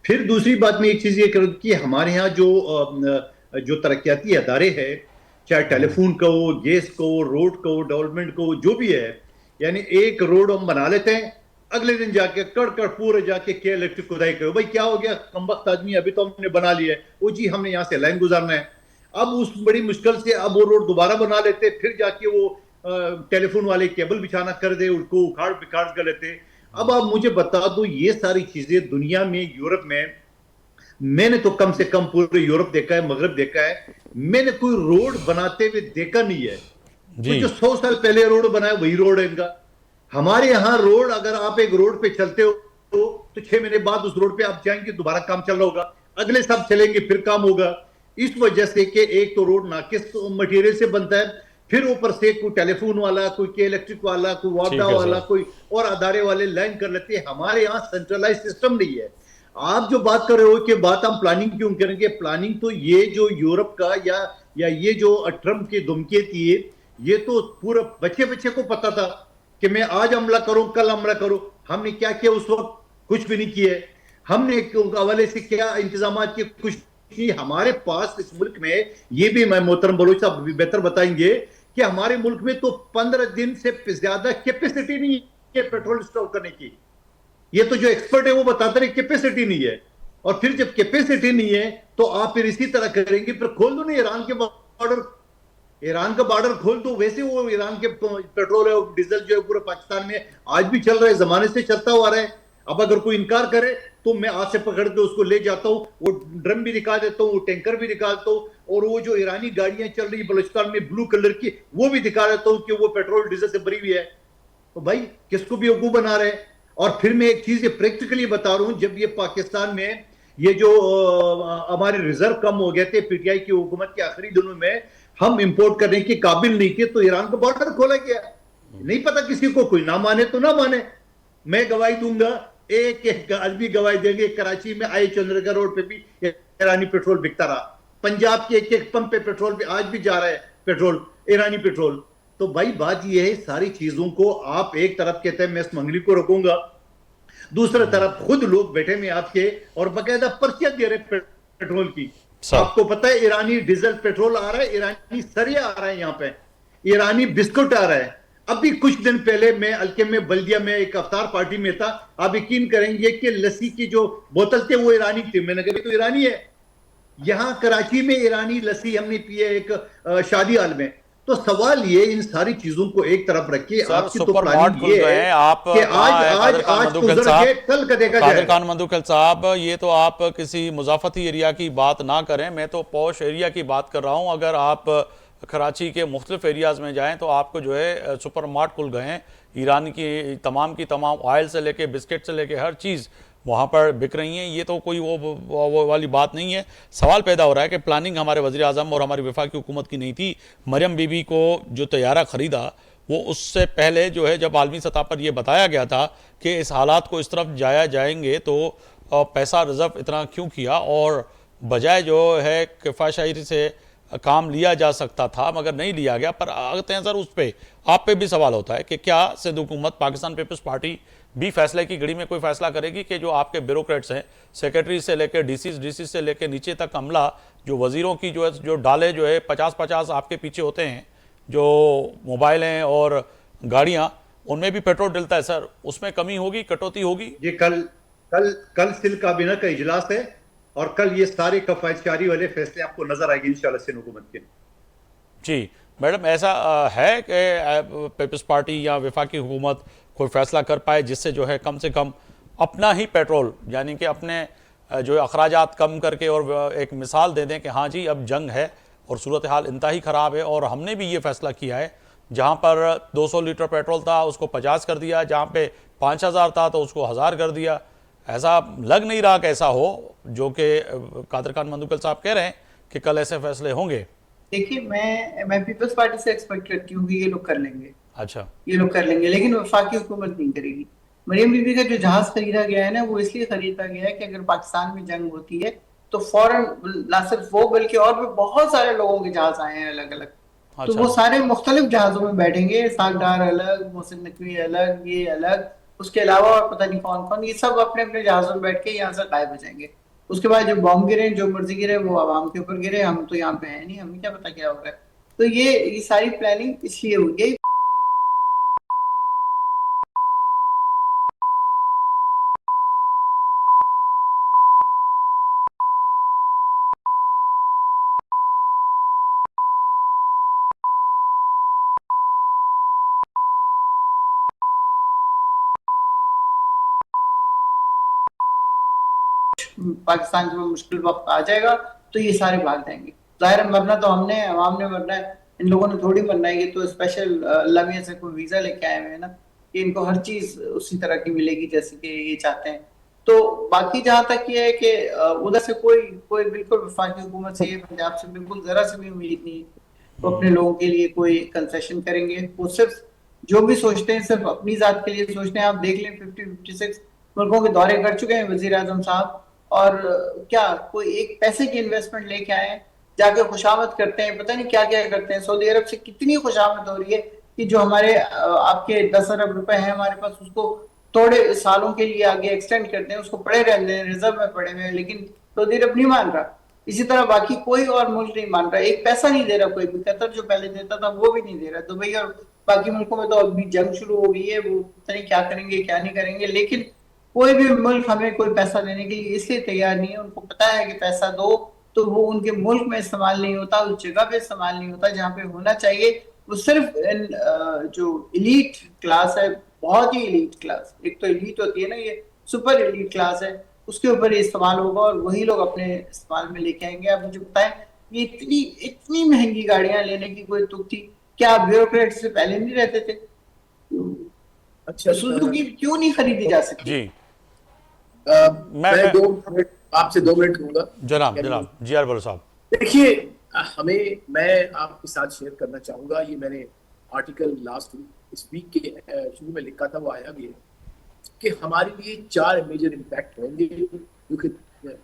फिर दूसरी बात में एक चीज ये करूँ कि हमारे यहाँ जो तरक्याती अदारे हैं, चाहे टेलीफोन का हो, गैस का हो, रोड का हो, डेवलपमेंट का हो, जो भी है, यानी एक रोड हम बना लेते हैं, अगले दिन जाके कड़ पूरे जाके के इलेक्ट्रिक खुदाई करो। भाई क्या हो गया, कमबख्त आदमी, अभी तो हमने बना लिया है, वो जी हमने यहाँ से लाइन गुजारना है। अब उस बड़ी मुश्किल से अब वो रोड दोबारा बना लेते, फिर जाके वो टेलीफोन वाले केबल बिछाना कर दे, उनको उखाड़ बिखाड़ कर लेते। अब आप मुझे बता दो, ये सारी चीजें दुनिया में, यूरोप में, मैंने तो कम से कम पूरे यूरोप देखा है, मगरब देखा है, मैंने कोई रोड बनाते हुए देखा नहीं है। तो जो 100 साल पहले रोड बनाया वही रोड है इनका। हमारे यहाँ रोड, अगर आप एक रोड पे चलते हो तो 6 महीने बाद उस रोड पे आप जाएंगे, दोबारा काम चल रहा होगा, अगले साल चलेंगे फिर काम होगा। इस वजह से कि एक तो रोड नाकिस मटेरियल से बनता है, फिर ऊपर से कोई टेलीफोन वाला, कोई के इलेक्ट्रिक वाला, कोई वापडा है वाला, सर। कोई और अदारे वाले लाइन कर लेते हैं। हमारे यहाँ सेंट्रलाइज सिस्टम नहीं है। आप जो बात कर रहे हो कि बात हम प्लानिंग क्यों करेंगे, प्लानिंग तो ये जो यूरोप का या ये जो ट्रम्प की धमकी थी, ये तो पूरा बच्चे बच्चे को पता था कि मैं आज हमला करूं, कल हमला करूं। हमने क्या किया उस वक्त? कुछ भी नहीं किया। हमने हवाले से क्या इंतजाम किए? कुछ नहीं। हमारे पास इस मुल्क में, ये भी मैं मोहतरम बलोच साहब भी बेहतर बताएंगे, कि हमारे मुल्क में तो 15 दिन से ज्यादा कैपेसिटी नहीं है पेट्रोल स्टोर करने की। ये तो जो एक्सपर्ट है वो बताते रहे कैपेसिटी नहीं है। और फिर जब कैपेसिटी नहीं है तो आप फिर इसी तरह करेंगे, फिर खोल दो ना ईरान के बॉर्डर। ईरान का बॉर्डर खोल दो। वैसे वो ईरान के पेट्रोल है, डीजल जो है पूरे पाकिस्तान में आज भी चल रहा है, जमाने से चलता हुआ रहा है। अब अगर कोई इनकार करे तो मैं हाथ से पकड़ के उसको ले जाता हूँ, वो ड्रम भी निकाल देता हूँ, वो टैंकर भी निकालता हूँ, और वो जो ईरानी गाड़ियां चल रही बलूचिस्तान में ब्लू कलर की, वो भी दिखा देता हूँ कि वो पेट्रोल डीजल से भरी हुई है। तो भाई किसको भी बेवकूफ बना रहे हैं। और फिर मैं एक चीज प्रैक्टिकली बता रहा हूं, जब ये पाकिस्तान में ये जो हमारे रिजर्व कम हो गए थे पीटीआई की हुकूमत के आखिरी दिनों में, हम इंपोर्ट करने के काबिल नहीं थे, तो ईरान का बॉर्डर खोला गया। नहीं पता किसी को, कोई ना माने तो ना माने, मैं गवाही दूंगा, एक एक आदमी गवाही देंगे। कराची में आई चंद्रगर रोड पे भी ईरानी पेट्रोल बिकता रहा। पंजाब के एक एक पंप पे पेट्रोल पे आज भी जा रहा है पेट्रोल, ईरानी पेट्रोल। तो भाई बात यह है, सारी चीजों को आप एक तरफ कहते हैं मैं स्मगली को रखूंगा, दूसरी तरफ खुद लोग बैठे में आपके और बाकायदा पर्चियां दे रहे पेट्रोल की। आपको पता है ईरानी डीजल पेट्रोल आ रहा है, ईरानी सरिया आ रहा है, यहाँ पे ईरानी बिस्कुट आ रहा है। अभी कुछ दिन पहले मैं हल्के में बल्दिया में एक अफ्तार पार्टी में था, आप यकीन करेंगे कि लस्सी की जो बोतल थे वो ईरानी थी। मैंने कहा तो ईरानी है। यहां कराची में ईरानी लस्सी हमने पी है एक शादी हाल में। तो सवाल ये, इन सारी चीजों को एक तरफ रखिए। आपकी तो प्लानिंग ये है आप कि आज गुजर के कल का देखा कादिर जाए। खान मंदुखल साहब, ये तो आप किसी मुजाफती एरिया की बात ना करें, मैं तो पॉश एरिया की बात कर रहा हूं। अगर आप कराची के मुख्तलिफ एरियाज में जाएं तो आपको जो है सुपर मार्ट खुल गए हैं, ईरान की तमाम ऑयल से लेके बिस्किट से लेके हर चीज़ वहाँ पर बिक रही हैं। ये तो कोई वो वाली बात नहीं है। सवाल पैदा हो रहा है कि प्लानिंग हमारे वज़ीर आज़म और हमारी वफाकी हुकूमत की नहीं थी। मरियम बीबी को जो तैयारा ख़रीदा वो उससे पहले जो है, जब आलमी सतह पर यह बताया गया था कि इस हालात को इस तरफ जाएंगे तो पैसा रिजर्व इतना क्यों किया, और बजाय जो है किफ़ायत से काम लिया जा सकता था मगर नहीं लिया गया। पर आते हैं सर, उस पर आप पे भी सवाल होता है कि क्या सिंध हुकूमत, पाकिस्तान पीपल्स पार्टी भी फैसले की घड़ी में कोई फैसला करेगी कि जो आपके ब्यूरोक्रेट्स हैं, सेक्रेटरी से लेकर डीसी से लेकर नीचे तक अमला, जो वजीरों की जो है जो डाले जो है 50-50 आपके पीछे होते हैं, जो मोबाइल हैं और गाड़ियां, उनमें भी पेट्रोल डलता है सर, उसमें कमी होगी, कटौती होगी? ये कल सिल काबीना का इजलास है और कल ये सारे कफायतकारी वाले फैसले आपको नजर आएंगे इंशाल्लाह सिंध हुकूमत के। जी मैडम, ऐसा है कि पीपल्स पार्टी या वफाकी हुकूमत कोई फैसला कर पाए जिससे जो है कम से कम अपना ही पेट्रोल, यानी कि अपने जो अखराजात कम करके और एक मिसाल दे दें कि हाँ जी अब जंग है और सूरत हाल इंतहाई ख़राब है, और हमने भी ये फैसला किया है, जहाँ पर 200 लीटर पेट्रोल था उसको 50 कर दिया, जहाँ पे 5000 था तो उसको 1000 कर दिया। ऐसा लग नहीं रहा कि ऐसा हो, जो कि कादिर खान मंदुखल साहब कह रहे हैं कि कल ऐसे फैसले होंगे। देखिए, मैं पीपल्स पार्टी से एक्सपेक्ट करती हूँ कि ये लोग कर लेंगे। अच्छा, ये लोग कर लेंगे, लेकिन वफाकी हुकूमत नहीं करेगी। मरियम बीबी का जो जहाज खरीदा गया है ना, वो इसलिए खरीदा गया है कि अगर पाकिस्तान में जंग होती है तो फौरन, ना सिर्फ वो बल्कि और भी बहुत सारे लोगों के जहाज आए हैं अलग अलग, तो वो सारे मुख्तलिफ जहाजों में बैठेंगे। सागडार अलग, मोहसिन नकवी अलग, ये अलग, उसके अलावा और पता नहीं कौन कौन, ये सब अपने अपने जहाजों में बैठ के यहाँ से गायब हो जाएंगे। उसके बाद जो बॉम्ब गिरे, जो मर्जी गिरे, वो आवाम के ऊपर गिरे। हम तो यहाँ पे है नहीं, हमें क्या पता क्या हो रहा है। तो ये सारी प्लानिंग इसलिए हुई है। पाकिस्तान के मुश्किल वक्त आ जाएगा तो ये सारे भाग जाएंगे। जाहिर है मरना तो हमने है, अवाम ने मरना है, इन लोगों ने थोड़ी मरना है। ये तो स्पेशल लम्हे से कोई वीजा लेके आए हुए हैं ना, कि इनको हर चीज उसी तरह की मिलेगी जैसे कि ये चाहते हैं। तो बाकी जहां तक ये है कि उधर से कोई कोई बिल्कुल वफाकी हुकूमत से, पंजाब से बिल्कुल जरा से भी उम्मीद नहीं वो अपने लोगों के लिए कोई कंसेशन करेंगे। वो सिर्फ जो भी सोचते हैं सिर्फ अपनी जात के लिए सोचते हैं। आप देख लें 56 मुल्कों के दौरे कर चुके हैं वजीर आजम साहब, और क्या कोई एक पैसे की इन्वेस्टमेंट लेके आए हैं, जाके खुशामद करते हैं, पता नहीं क्या क्या करते हैं। सऊदी अरब से कितनी खुशामद हो रही है कि जो हमारे आपके 10 अरब रुपए हैं हमारे पास, उसको थोड़े सालों के लिए आगे एक्सटेंड करते हैं, उसको पड़े रहते हैं, रिजर्व में पड़े हुए हैं, लेकिन सऊदी अरब नहीं मान रहा। इसी तरह बाकी कोई और मुल्क नहीं मान रहा, एक पैसा नहीं दे रहा कोई भी। कतर जो पहले देता था वो भी नहीं दे रहा। दुबई और बाकी मुल्कों में तो अभी जंग शुरू हो गई है, वो पता नहीं क्या करेंगे क्या नहीं करेंगे, लेकिन कोई भी मुल्क हमें कोई पैसा देने के लिए इसलिए तैयार नहीं है। उनको पता है कि पैसा दो तो वो उनके मुल्क में इस्तेमाल नहीं होता, उस जगह पे इस्तेमाल नहीं होता जहाँ पे होना चाहिए। वो सिर्फ जो इलीट क्लास है, बहुत ही इलीट क्लास, एक तो इलीट होती है ना, ये सुपर इलीट क्लास है, उसके ऊपर ये इस्तेमाल होगा और वही लोग अपने इस्तेमाल में लेके आएंगे। आप मुझे बताएं, ये इतनी इतनी महंगी गाड़ियां लेने की कोई तुक थी क्या? ब्यूरोक्रेट से पहले नहीं रहते थे? अच्छा, सुजुकी क्यों नहीं खरीदी जा सकती? जी मैं 2 मिनट आपसे 2 मिनट लूंगा। जनाब जनाब जी आर बलो साहब। देखिए, मैं आपके साथ शेयर करना चाहूंगा, ये मैंने आर्टिकल लास्ट इस वीक के शुरू में लिखा था, वो आया भी है कि हमारे लिए 4 मेजर इम्पैक्ट होंगे, क्योंकि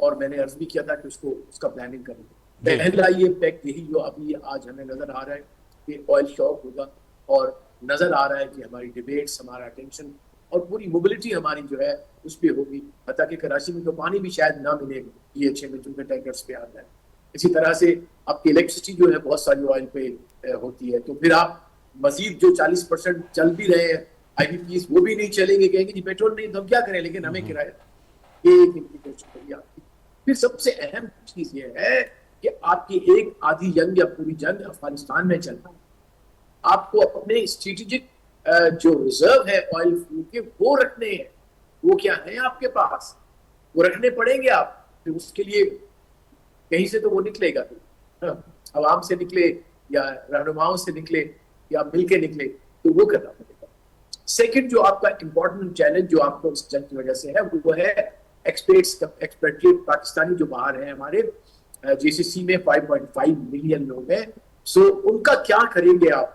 और मैंने अर्ज भी किया था कि उसका प्लानिंग करेंगे। पहला ये इम्पैक्ट यही जो अभी आज हमें नजर आ रहा है कि ऑयल शॉक होगा, और नजर आ रहा है कि हमारी डिबेट्स, हमारा अटेंशन और पूरी मोबिलिटी हमारी जो है उस पर होगी। हत्ता कि कराची में तो पानी भी शायद ना मिलेगा PHA में, जिनके टैंकर्स पे आता है। इसी तरह से आपकी इलेक्ट्रिसिटी जो है बहुत सारी ऑयल पे होती है, तो फिर आप मजीद जो 40% चल भी रहे हैं IPPs, वो भी नहीं चलेंगे, कहेंगे जी पेट्रोल नहीं तो हम क्या करें, लेकिन हमें किराया। ये एक इम्प्लीकेशन आपकी। फिर सबसे अहम चीज ये है कि आपकी एक आधी जंग या पूरी जंग अफगानिस्तान में चल रहा है। आपको अपने स्ट्रेटेजिक जो रिजर्व है ऑयल फ्यूल के वो रखने हैं। वो क्या है आपके पास, वो रखने पड़ेंगे आप। फिर उसके लिए कहीं से तो वो निकलेगा, तो आवाम से निकले या रहनुमाओं से निकले या मिलके निकले, तो वो करना पड़ेगा। सेकंड जो आपका इंपॉर्टेंट चैलेंज जो आपको इस जंग की वजह से है, वो है एक्सपेट्रिएट पाकिस्तानी जो बाहर हैं हमारे GCC में 5.5 मिलियन लोग हैं। सो उनका क्या करेंगे आप?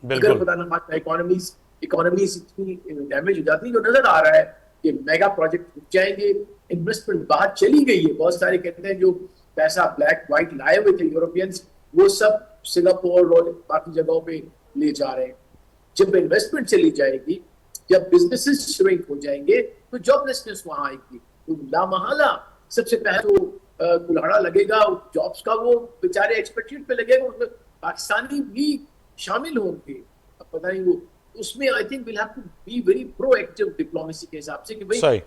अगर खुदा न खास्ता इकोनॉमीज इतनी डैमेज हो जाती है, जो नजर आ रहा है कि मेगा प्रोजेक्ट रुक जाएंगे, इन्वेस्टमेंट बाहर चली गई है। बहुत सारे कहते हैं जो पैसा ब्लैक व्हाइट लाए हुए थे यूरोपियंस, वो सब सिंगापुर और बाकी जगहों पे ले जा रहे हैं। जब इन्वेस्टमेंट चली जाएगी, जब बिजनेसेस श्रिंक हो जाएंगे, तो जॉबलेसनेस वहां आएगी। तो लामहला सबसे पहले तो कुल्हाड़ा लगेगा जॉब्स का, वो बेचारे एक्सपेक्टेड पे लगेगा, उसमें पाकिस्तानी भी शामिल होंगे। अब पता नहीं वो उसमें I think will have to be very proactive diplomacy के हिसाब से कि भाई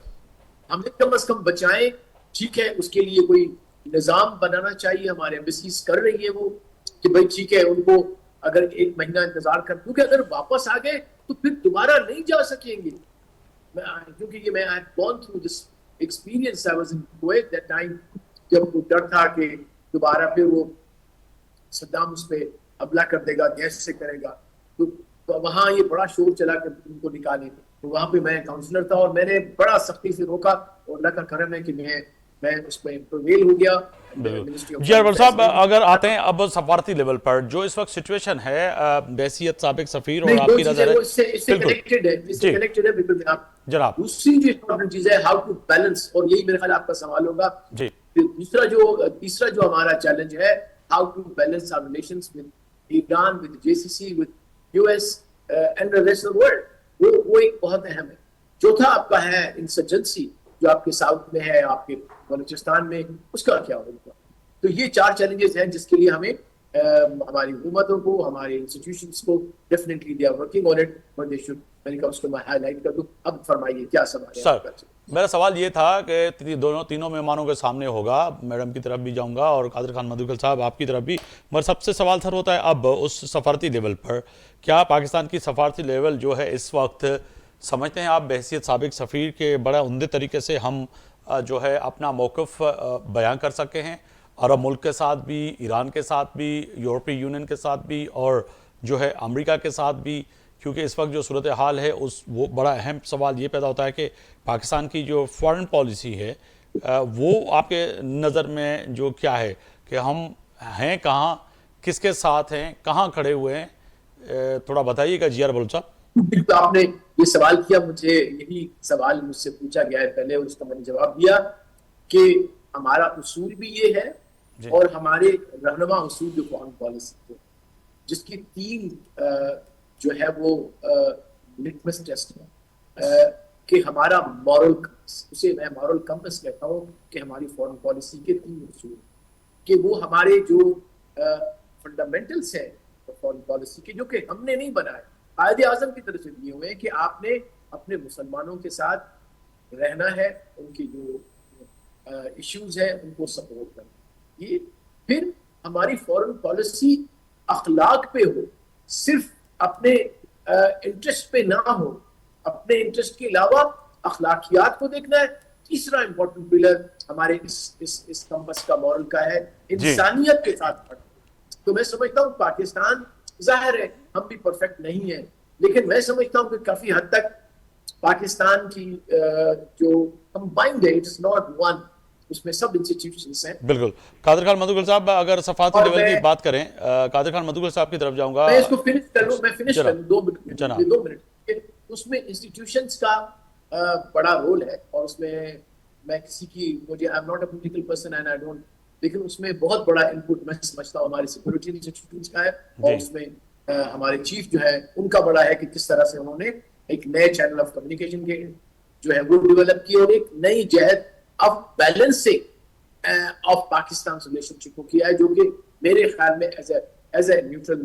हमें कम से कम बचाएं। ठीक है, उसके लिए कोई निजाम बनाना चाहिए। हमारे एम्बेसीज कर रही है वो कि भाई ठीक है, उनको अगर 1 महीना इंतजार कर, क्योंकि अगर वापस आ गए तो फिर दोबारा नहीं जा सकेंगे। क्योंकि ये मैं I gone through this experience, I was in Kuwait that time, जब वो डर था कि दोबारा फिर वो सद्दाम उस पर हमला कर देगा, गैस से करेगा। तो वहां ये बड़ा शोर चला कि उनको निकाले। तो वहां पे मैं काउंसलर था और मैंने बड़ा सख्ती से रोका, और अल्लाह का करम है कि मैं उसमें प्रिवेल हो गया। जी अरवर साहब, अगर आते हैं अब सफारती लेवल पर जो इस वक्त सिचुएशन है, बैसियत साबिक सफीर और आपकी नजर है, इससे कनेक्टेड है बिल्कुल जनाब। दूसरी जो इम्पोर्टेंट चीज है हाउ टू बैलेंस, और यही मेरे ख्याल आपका सवाल होगा जी। तीसरा जो हमारा चैलेंज है, how to balance our relations with Iran, with JCC, with US and the rest of the world. वो एक बहुत अहम है। चौथा आपका है इंसर्जेंसी, जो आपके साउथ में है, आपके बलूचिस्तान में, उसका क्या होगा? तो ये 4 चैलेंजेस हैं जिसके लिए हमें हमारी हुकूमतों को, हमारे इंस्टीट्यूशंस को definitely they are working on it, but they should, मैंने कहा उसको मैं हाईलाइट कर दूं। अब फरमाइए क्या सवाल है सर? मेरा सवाल ये था कि तीनों मेहमानों के सामने होगा, मैडम की तरफ भी जाऊंगा और कादिर खान मधुकल साहब आपकी तरफ भी, मगर सबसे सवाल सर होता है अब उस सफारती लेवल पर, क्या पाकिस्तान की सफारती लेवल जो है इस वक्त समझते हैं आप बहसियत साबिक सफ़ीर के बड़ा उम्दे तरीके से हम जो है अपना मौक़िफ़ बयां कर सके हैं अरब मुल्क के साथ भी, ईरान के साथ भी, यूरोपीय यूनियन के साथ भी और जो है अमेरिका के साथ भी? क्योंकि इस वक्त जो सूरत हाल है उस वो बड़ा अहम सवाल ये पैदा होता है कि पाकिस्तान की जो फॉरेन पॉलिसी है वो आपके नज़र में जो क्या है कि हम हैं कहाँ, किसके साथ हैं, कहाँ खड़े हुए हैं, थोड़ा बताइएगा जियार बलूच साहब। बिल्कुल, आपने ये सवाल किया, मुझे यही सवाल मुझसे पूछा गया है पहले और उसका मैंने जवाब दिया कि हमारा उसूल भी ये है और हमारे रहनुमा उसूल जो फॉरेन पॉलिसी थे, जिसकी 3 जो है वो लिटमस टेस्ट है कि हमारा मॉरल कंपस, उसे मैं मॉरल कंपस कहता हूँ कि हमारी फॉरेन पॉलिसी के 3 उसूल कि वो हमारे जो फंडामेंटल्स हैं फॉरेन पॉलिसी के, जो कि हमने नहीं बनाए, कायदे आजम की तरफ से दिए हुए हैं कि आपने अपने मुसलमानों के साथ रहना है, उनकी जो इश्यूज हैं उनको सपोर्ट करना। ये फिर हमारी फॉरेन पॉलिसी अखलाक पे हो, सिर्फ अपने इंटरेस्ट पे ना हो, अपने इंटरेस्ट के अलावा अखलाकियात को देखना है। तीसरा इंपॉर्टेंट पिलर हमारे इस कंपस का मॉरल का है इंसानियत के साथ पढ़ना। तो मैं समझता हूँ पाकिस्तान, जाहिर है हम भी परफेक्ट नहीं है, लेकिन मैं समझता हूँ कि काफी हद तक पाकिस्तान की जो कंबाइंड है, इट्स नॉट वन, उसमें सब इंस्टीट्यूशंस हैं। बिल्कुल। कादिर खान मधुगल साहब, अगर सफाती लेवल की बात करें, कादिर खान मधुगल साहब की तरफ जाऊंगा। मैं इसको फिनिश कर लूं, मैं फिनिश कर लूं 2 मिनट। उसमें इंस्टीट्यूशंस का बड़ा रोल है और उसमें मैं किसी की, मुझे I am not a political person and I don't, लेकिन उसमें बहुत बड़ा इनपुट मैं समझता हूँ हमारे सिक्योरिटी इंस्टीट्यूशंस का है और उसमें हमारे चीफ जो है उनका बड़ा है कि किस तरह से उन्होंने एक नए चैनल ऑफ कम्युनिकेशन के जो है वो डेवलप किए और एक नई जहद of balancing of Pakistan relationship को किया है, जो कि मेरे ख्याल में एज ए न्यूट्रल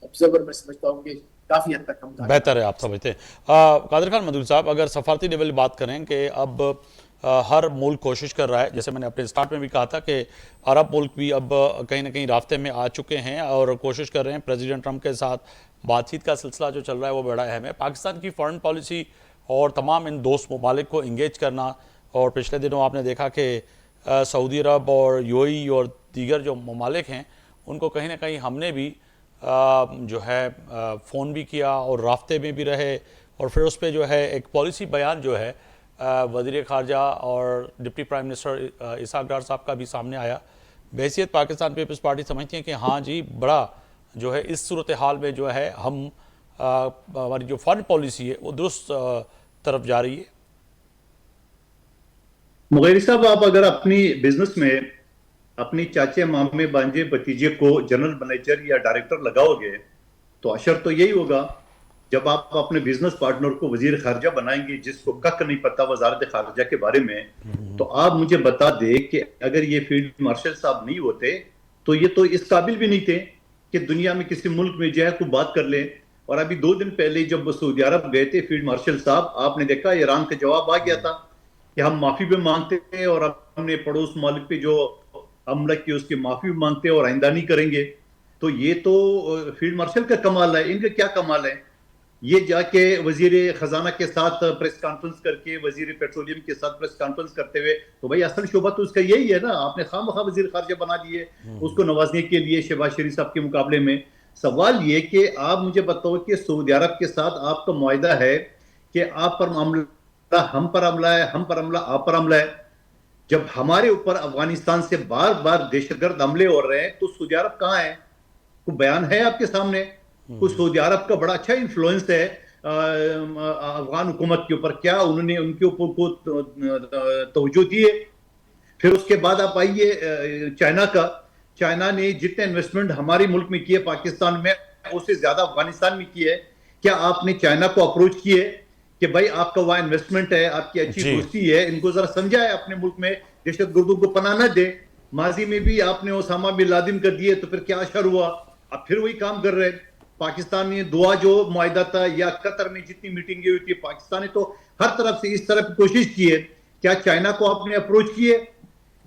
ऑब्जर्वर मैं समझता हूँ कि काफी हद तक हम बेहतर है, आप समझते हैं। कादिर खान मधुगल साहब, अगर सफारती लेवल बात करें कि अब हर मुल्क कोशिश कर रहा है, जैसे मैंने अपने स्टार्ट में भी कहा था कि अरब मुल्क भी अब कहीं ना कहीं रास्ते में आ चुके हैं और कोशिश कर रहे हैं। प्रेसिडेंट ट्रंप के साथ बातचीत का सिलसिला जो चल रहा है वो बड़ा अहम है। पाकिस्तान की फॉरेन पॉलिसी और तमाम इन दोस्त ममालिक को इंगेज करना, और पिछले दिनों आपने देखा कि सऊदी अरब और यूएई और दीगर जो ममालिक हैं उनको कहीं ना कहीं हमने भी जो है फ़ोन भी किया और रास्ते में भी रहे, और फिर उस पर जो है एक पॉलिसी बयान जो है वज़ीर ख़ारजा और डिप्टी प्राइम मिनिस्टर इसहाक डार साहब का भी सामने आया। बहैसियत पाकिस्तान पीपल्स पार्टी समझती है कि हाँ जी, बड़ा जो है इस सूरत हाल में जो है हम हमारी जो फॉरेन पॉलिसी है वो दुरुस्त तरफ जा रही है। मुगैरी साहब, आप अगर अपनी बिजनेस में अपनी चाचे, मामे, भांजे, भतीजे को जनरल मैनेजर या डायरेक्टर लगाओगे तो अशर तो यही होगा। जब आप अपने बिजनेस पार्टनर को वजीर खारजा बनाएंगे जिसको कक नहीं पता वजारत खारजा के बारे में, तो आप मुझे बता दे कि अगर ये फील्ड मार्शल साहब नहीं होते तो ये तो इस काबिल भी नहीं थे कि दुनिया में किसी मुल्क में जो है तो बात कर ले। और अभी 2 दिन पहले जब सऊदी अरब गए थे फील्ड मार्शल साहब, आपने देखा ईरान का जवाब आ गया था कि हम माफी भी मांगते हैं और हमने पड़ोस मुल्क पे जो हमला की उसकी माफी भी मांगते हैं और आइंदा नहीं करेंगे। तो ये तो फील्ड मार्शल का कमाल है। इनका क्या कमाल है, ये जाके वजीर खजाना के साथ प्रेस कॉन्फ्रेंस करके, वजीर पेट्रोलियम के साथ प्रेस कॉन्फ्रेंस करते हुए, तो भाई असल शोभा तो उसका यही है ना। आपने खामखा वजीर खारजा बना दिए उसको नवाजने के लिए शहबाज शरीफ साहब के मुकाबले में। सवाल ये कि आप मुझे बताओ कि सऊदी अरब के साथ आपका मुआहदा है कि आप पर मामला, हम पर हमला है, हम पर हमला, आप पर हमला है। जब हमारे ऊपर अफगानिस्तान से बार बार दहशतगर्द हमले हो रहे हैं तो सऊदी अरब कहाँ है? कोई बयान है आपके सामने? कुछ सऊदी अरब का बड़ा अच्छा इन्फ्लुएंस है अफगान हुकूमत के ऊपर, क्या उन्होंने उनके ऊपर को तवज्जो दी है? फिर उसके बाद आप आइए चाइना का। चाइना ने जितने इन्वेस्टमेंट हमारे मुल्क में किए पाकिस्तान में, उससे ज्यादा अफगानिस्तान में किए। क्या आपने चाइना को अप्रोच किए कि भाई आपका वहां इन्वेस्टमेंट है, आपकी अच्छी दोस्ती है, इनको जरा समझाए अपने मुल्क में दहशतगर्दों को पनाह न दे। माजी में भी आपने ओसामा बिन लादेन कर दिए, तो फिर क्या असर हुआ? अब फिर वही काम कर रहे हैं। पाकिस्तान ने दुआ जो मुआहदा था या कतर में जितनी मीटिंगें हुई थी, पाकिस्तान ने तो हर तरफ से इस तरफ कोशिश की है। क्या चाइना को आपने अप्रोच किए?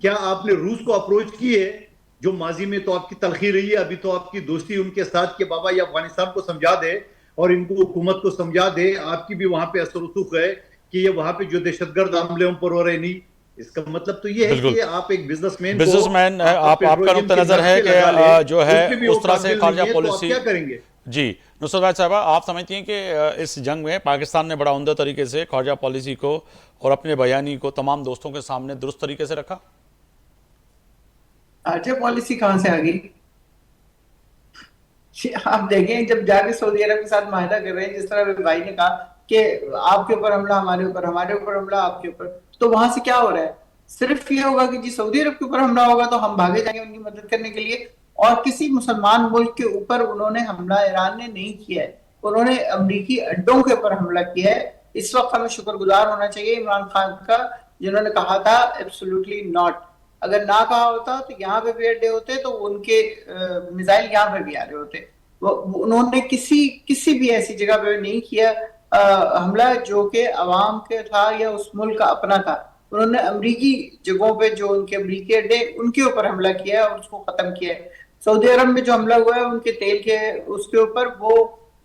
क्या आपने रूस को अप्रोच किए जो माजी में तो आपकी तलखी रही है? अभी तो आपकी दोस्ती उनके साथ के बाबा या अफगानिस्तान को समझा दे और इनको हुकूमत को समझा दे, आपकी भी वहां पे असर रसूख है कि ये वहां पे जो दहशतगर्द हमले उन पर हो रहे नहीं। इसका मतलब तो ये है कि आप एक बिजनेसमैन आपका नुक्ता नजर है कि जो है उस तरह से खारजा पॉलिसी क्या करेंगे? जी नुसरत राज साहबा, आप समझती हैं कि इस जंग में पाकिस्तान ने बड़ा उम्दा तरीके से ख़ारजा पॉलिसी को और अपने बयानी को तमाम दोस्तों के सामने दुरुस्त तरीके से रखा? आरजे पॉलिसी कहाँ से आ गई? आप देखें, जब जाके सऊदी अरब के साथ माहिदा कर रहे हैं, जिस तरह भाई ने कहा कि आपके ऊपर हमला, हमारे ऊपर, हमारे ऊपर हमला, आपके ऊपर, तो वहां से क्या हो रहा है? सिर्फ ये होगा कि जी सऊदी अरब के ऊपर हमला होगा तो हम भागे जाएंगे उनकी मदद करने के लिए, और किसी मुसलमान मुल्क के ऊपर उन्होंने हमला ईरान ने नहीं किया है, उन्होंने अमरीकी अड्डों के ऊपर हमला किया है। इस वक्त हमें शुक्रगुजार होना चाहिए इमरान खान का, जिन्होंने कहा था एब्सोल्युटली नॉट। अगर ना कहा होता तो यहाँ पे भी अड्डे होते, तो उनके मिसाइल यहाँ पे भी आ रहे होते। उन्होंने किसी भी ऐसी जगह पे नहीं किया हमला जो कि अवाम के था या उस मुल्क का अपना था। उन्होंने अमरीकी जगहों पे, जो उनके अमरीकी अड्डे, उनके ऊपर हमला किया है और उसको खत्म किया है। सऊदी अरब में जो हमला हुआ है उनके तेल के उसके ऊपर, वो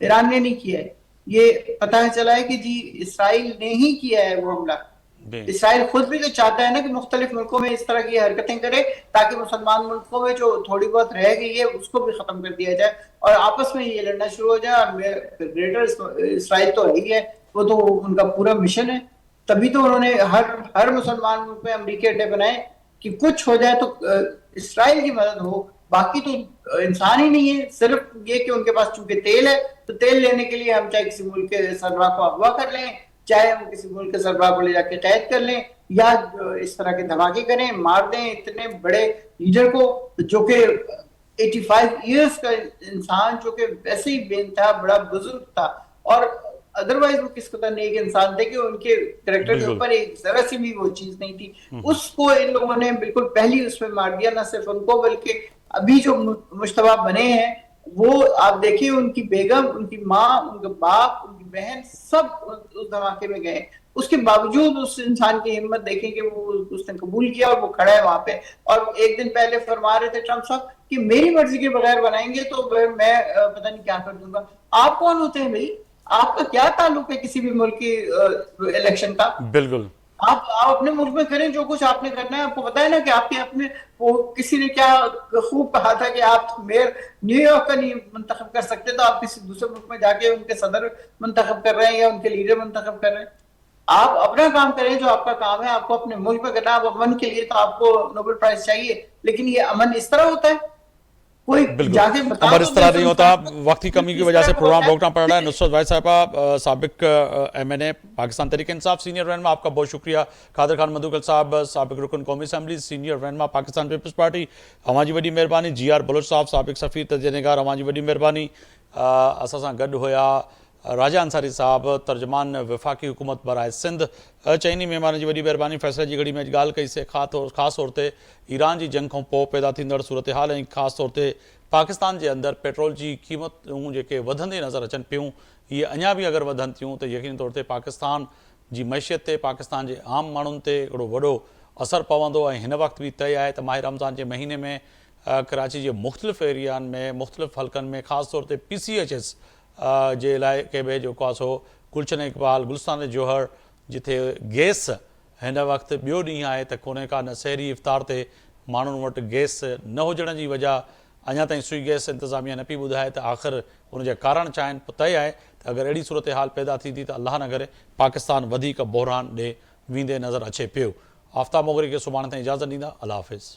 ईरान ने नहीं किया है। ये पता चला है कि जी इसराइल ने ही किया है वो हमला। इसराइल खुद भी तो चाहता है ना कि मुख्तलिफ मुल्कों में इस तरह की हरकतें करे, ताकि मुसलमान मुल्कों में जो थोड़ी बहुत रह गई है उसको भी खत्म कर दिया जाए और आपस में ये लड़ना शुरू हो जाए। और ग्रेटर इसराइल तो है ही है, वो तो उनका पूरा मिशन है। तभी तो उन्होंने हर मुसलमान मुल्क में अमरीकी अड्डे बनाए कि कुछ हो जाए तो इसराइल की मदद हो। बाकी तो इंसान ही नहीं है, सिर्फ ये कि उनके पास चूंकि तेल है तो तेल लेने के लिए हम चाहे किसी मुल्क के सरबराह को अगवा कर लें, चाहे हम किसी मुल्क के सरबराह को ले जाके कैद कर लें, या इस तरह के धमाके करें, मार दें इतने बड़े लीडर को जो कि 85 इयर्स का इंसान, जो कि वैसे ही बेनतहा बड़ा बुजुर्ग था, और अदरवाइज वो किस कदर नेक इंसान थे कि उनके कैरेक्टर के ऊपर एक जरा सी भी वो चीज नहीं थी। उसको इन लोगों ने बिल्कुल पहली उसमें मार दिया। न सिर्फ उनको बल्कि अभी जो मुश्तबा बने हैं, वो आप देखिए, उनकी बेगम, उनकी माँ, उनके बाप, उनकी बहन, सब उस धमाके में गए। उसके बावजूद उस इंसान की हिम्मत देखें कि वो उसने कबूल किया और वो खड़ा है वहां पे। और एक दिन पहले फरमा रहे थे ट्रम्प साहब कि मेरी मर्जी के बगैर बनाएंगे तो मैं पता नहीं क्या कर दूंगा। आप कौन होते हैं भाई? आपका क्या ताल्लुक है किसी भी मुल्क की इलेक्शन का? बिल्कुल। आप अपने मुल्क में करें जो कुछ आपने करना है। आपको पता है ना कि आपके अपने, वो किसी ने क्या खूब कहा था कि आप मेयर न्यूयॉर्क का नहीं मुंतखब कर सकते, तो आप किसी दूसरे मुल्क में जाके उनके सदर मुंतखब कर रहे हैं या उनके लीडर मुंतखब कर रहे हैं। आप अपना काम करें जो आपका काम है, आपको अपने मुल्क में करना। आप अमन के लिए तो आपको नोबेल प्राइज चाहिए, लेकिन ये अमन इस तरह होता है? कोई जाके बता नंबर इस दो तरह कि नहीं होता। वक्त की कमी की वजह से प्रोग्राम रोकना पड़ रहा है। नुसरत भाई साहबा, साबिक MNA पाकिस्तान तहरीक इंसाफ सीनियर रहनुमा, आपका बहुत शुक्रिया। कादर खान मधुकल साहब, साबिक रुकन कौमी असम्बली सीनियर रहनुमा पाकिस्तान पीपल्स पार्टी, अवां जी वॾी महिरबानी। GR बलोच साहब, साबिक सफ़ीर तजनिगार, अवां जी वॾी महिरबानी। असां सां गॾु हुया राजा अंसारी साहब, तर्जमान वफ़ाक़ी हुकूमत बराए सिंध। चइनी महिमान जी वॾी महिरबानी। फ़ैसिले जी घड़ी में अॼु ॻाल्हि कईसीं ख़ासि तौर ते ईरान जी जंग खां पोइ पैदा थींदड़ सूरत हाल, ऐं ख़ासि तौर ते पाकिस्तान जे अंदरि पेट्रोल जी क़ीमतूं जेके वधंदी नज़र अचनि पियूं, इहे अञा बि अगरि वधनि थियूं त यकीनी तौर ते पाकिस्तान जी मैशियत ते, पाकिस्तान जे आम माण्हुनि ते हिकिड़ो वॾो असरु पवंदो। ऐं हिन वक़्तु बि तय आहे त माह रमज़ान जे महीने में कराची जे मुख़्तलिफ़ एरियानि में, मुख़्तलिफ़ हल्कनि में, ख़ासि तौर ते PCHS जे इलाइक़े में जेको आहे सो गुलशन इक़बाल, गुलस्तान जोहर, जिथे गैस हिन वक़्तु ॿियो ॾींहुं आहे त कोन्हे का, न सहरी इफ़्तार ते माण्हुनि वटि गैस न हुजण जी वजह अञा ताईं सुई गैस इंतिज़ामिया न पई ॿुधाए त आख़िर उनजा कारण छा आहिनि। तय आहे त अगरि अहिड़ी सूरत हाल पैदा थींदी त अलाह न करे पाकिस्तान वधीक बहरान ॾे वेंदे नज़र अचे पियो। आफ्ताब मोगरी खे सुभाणे ताईं इजाज़त ॾींदा। अल्लाह हाफ़िज़।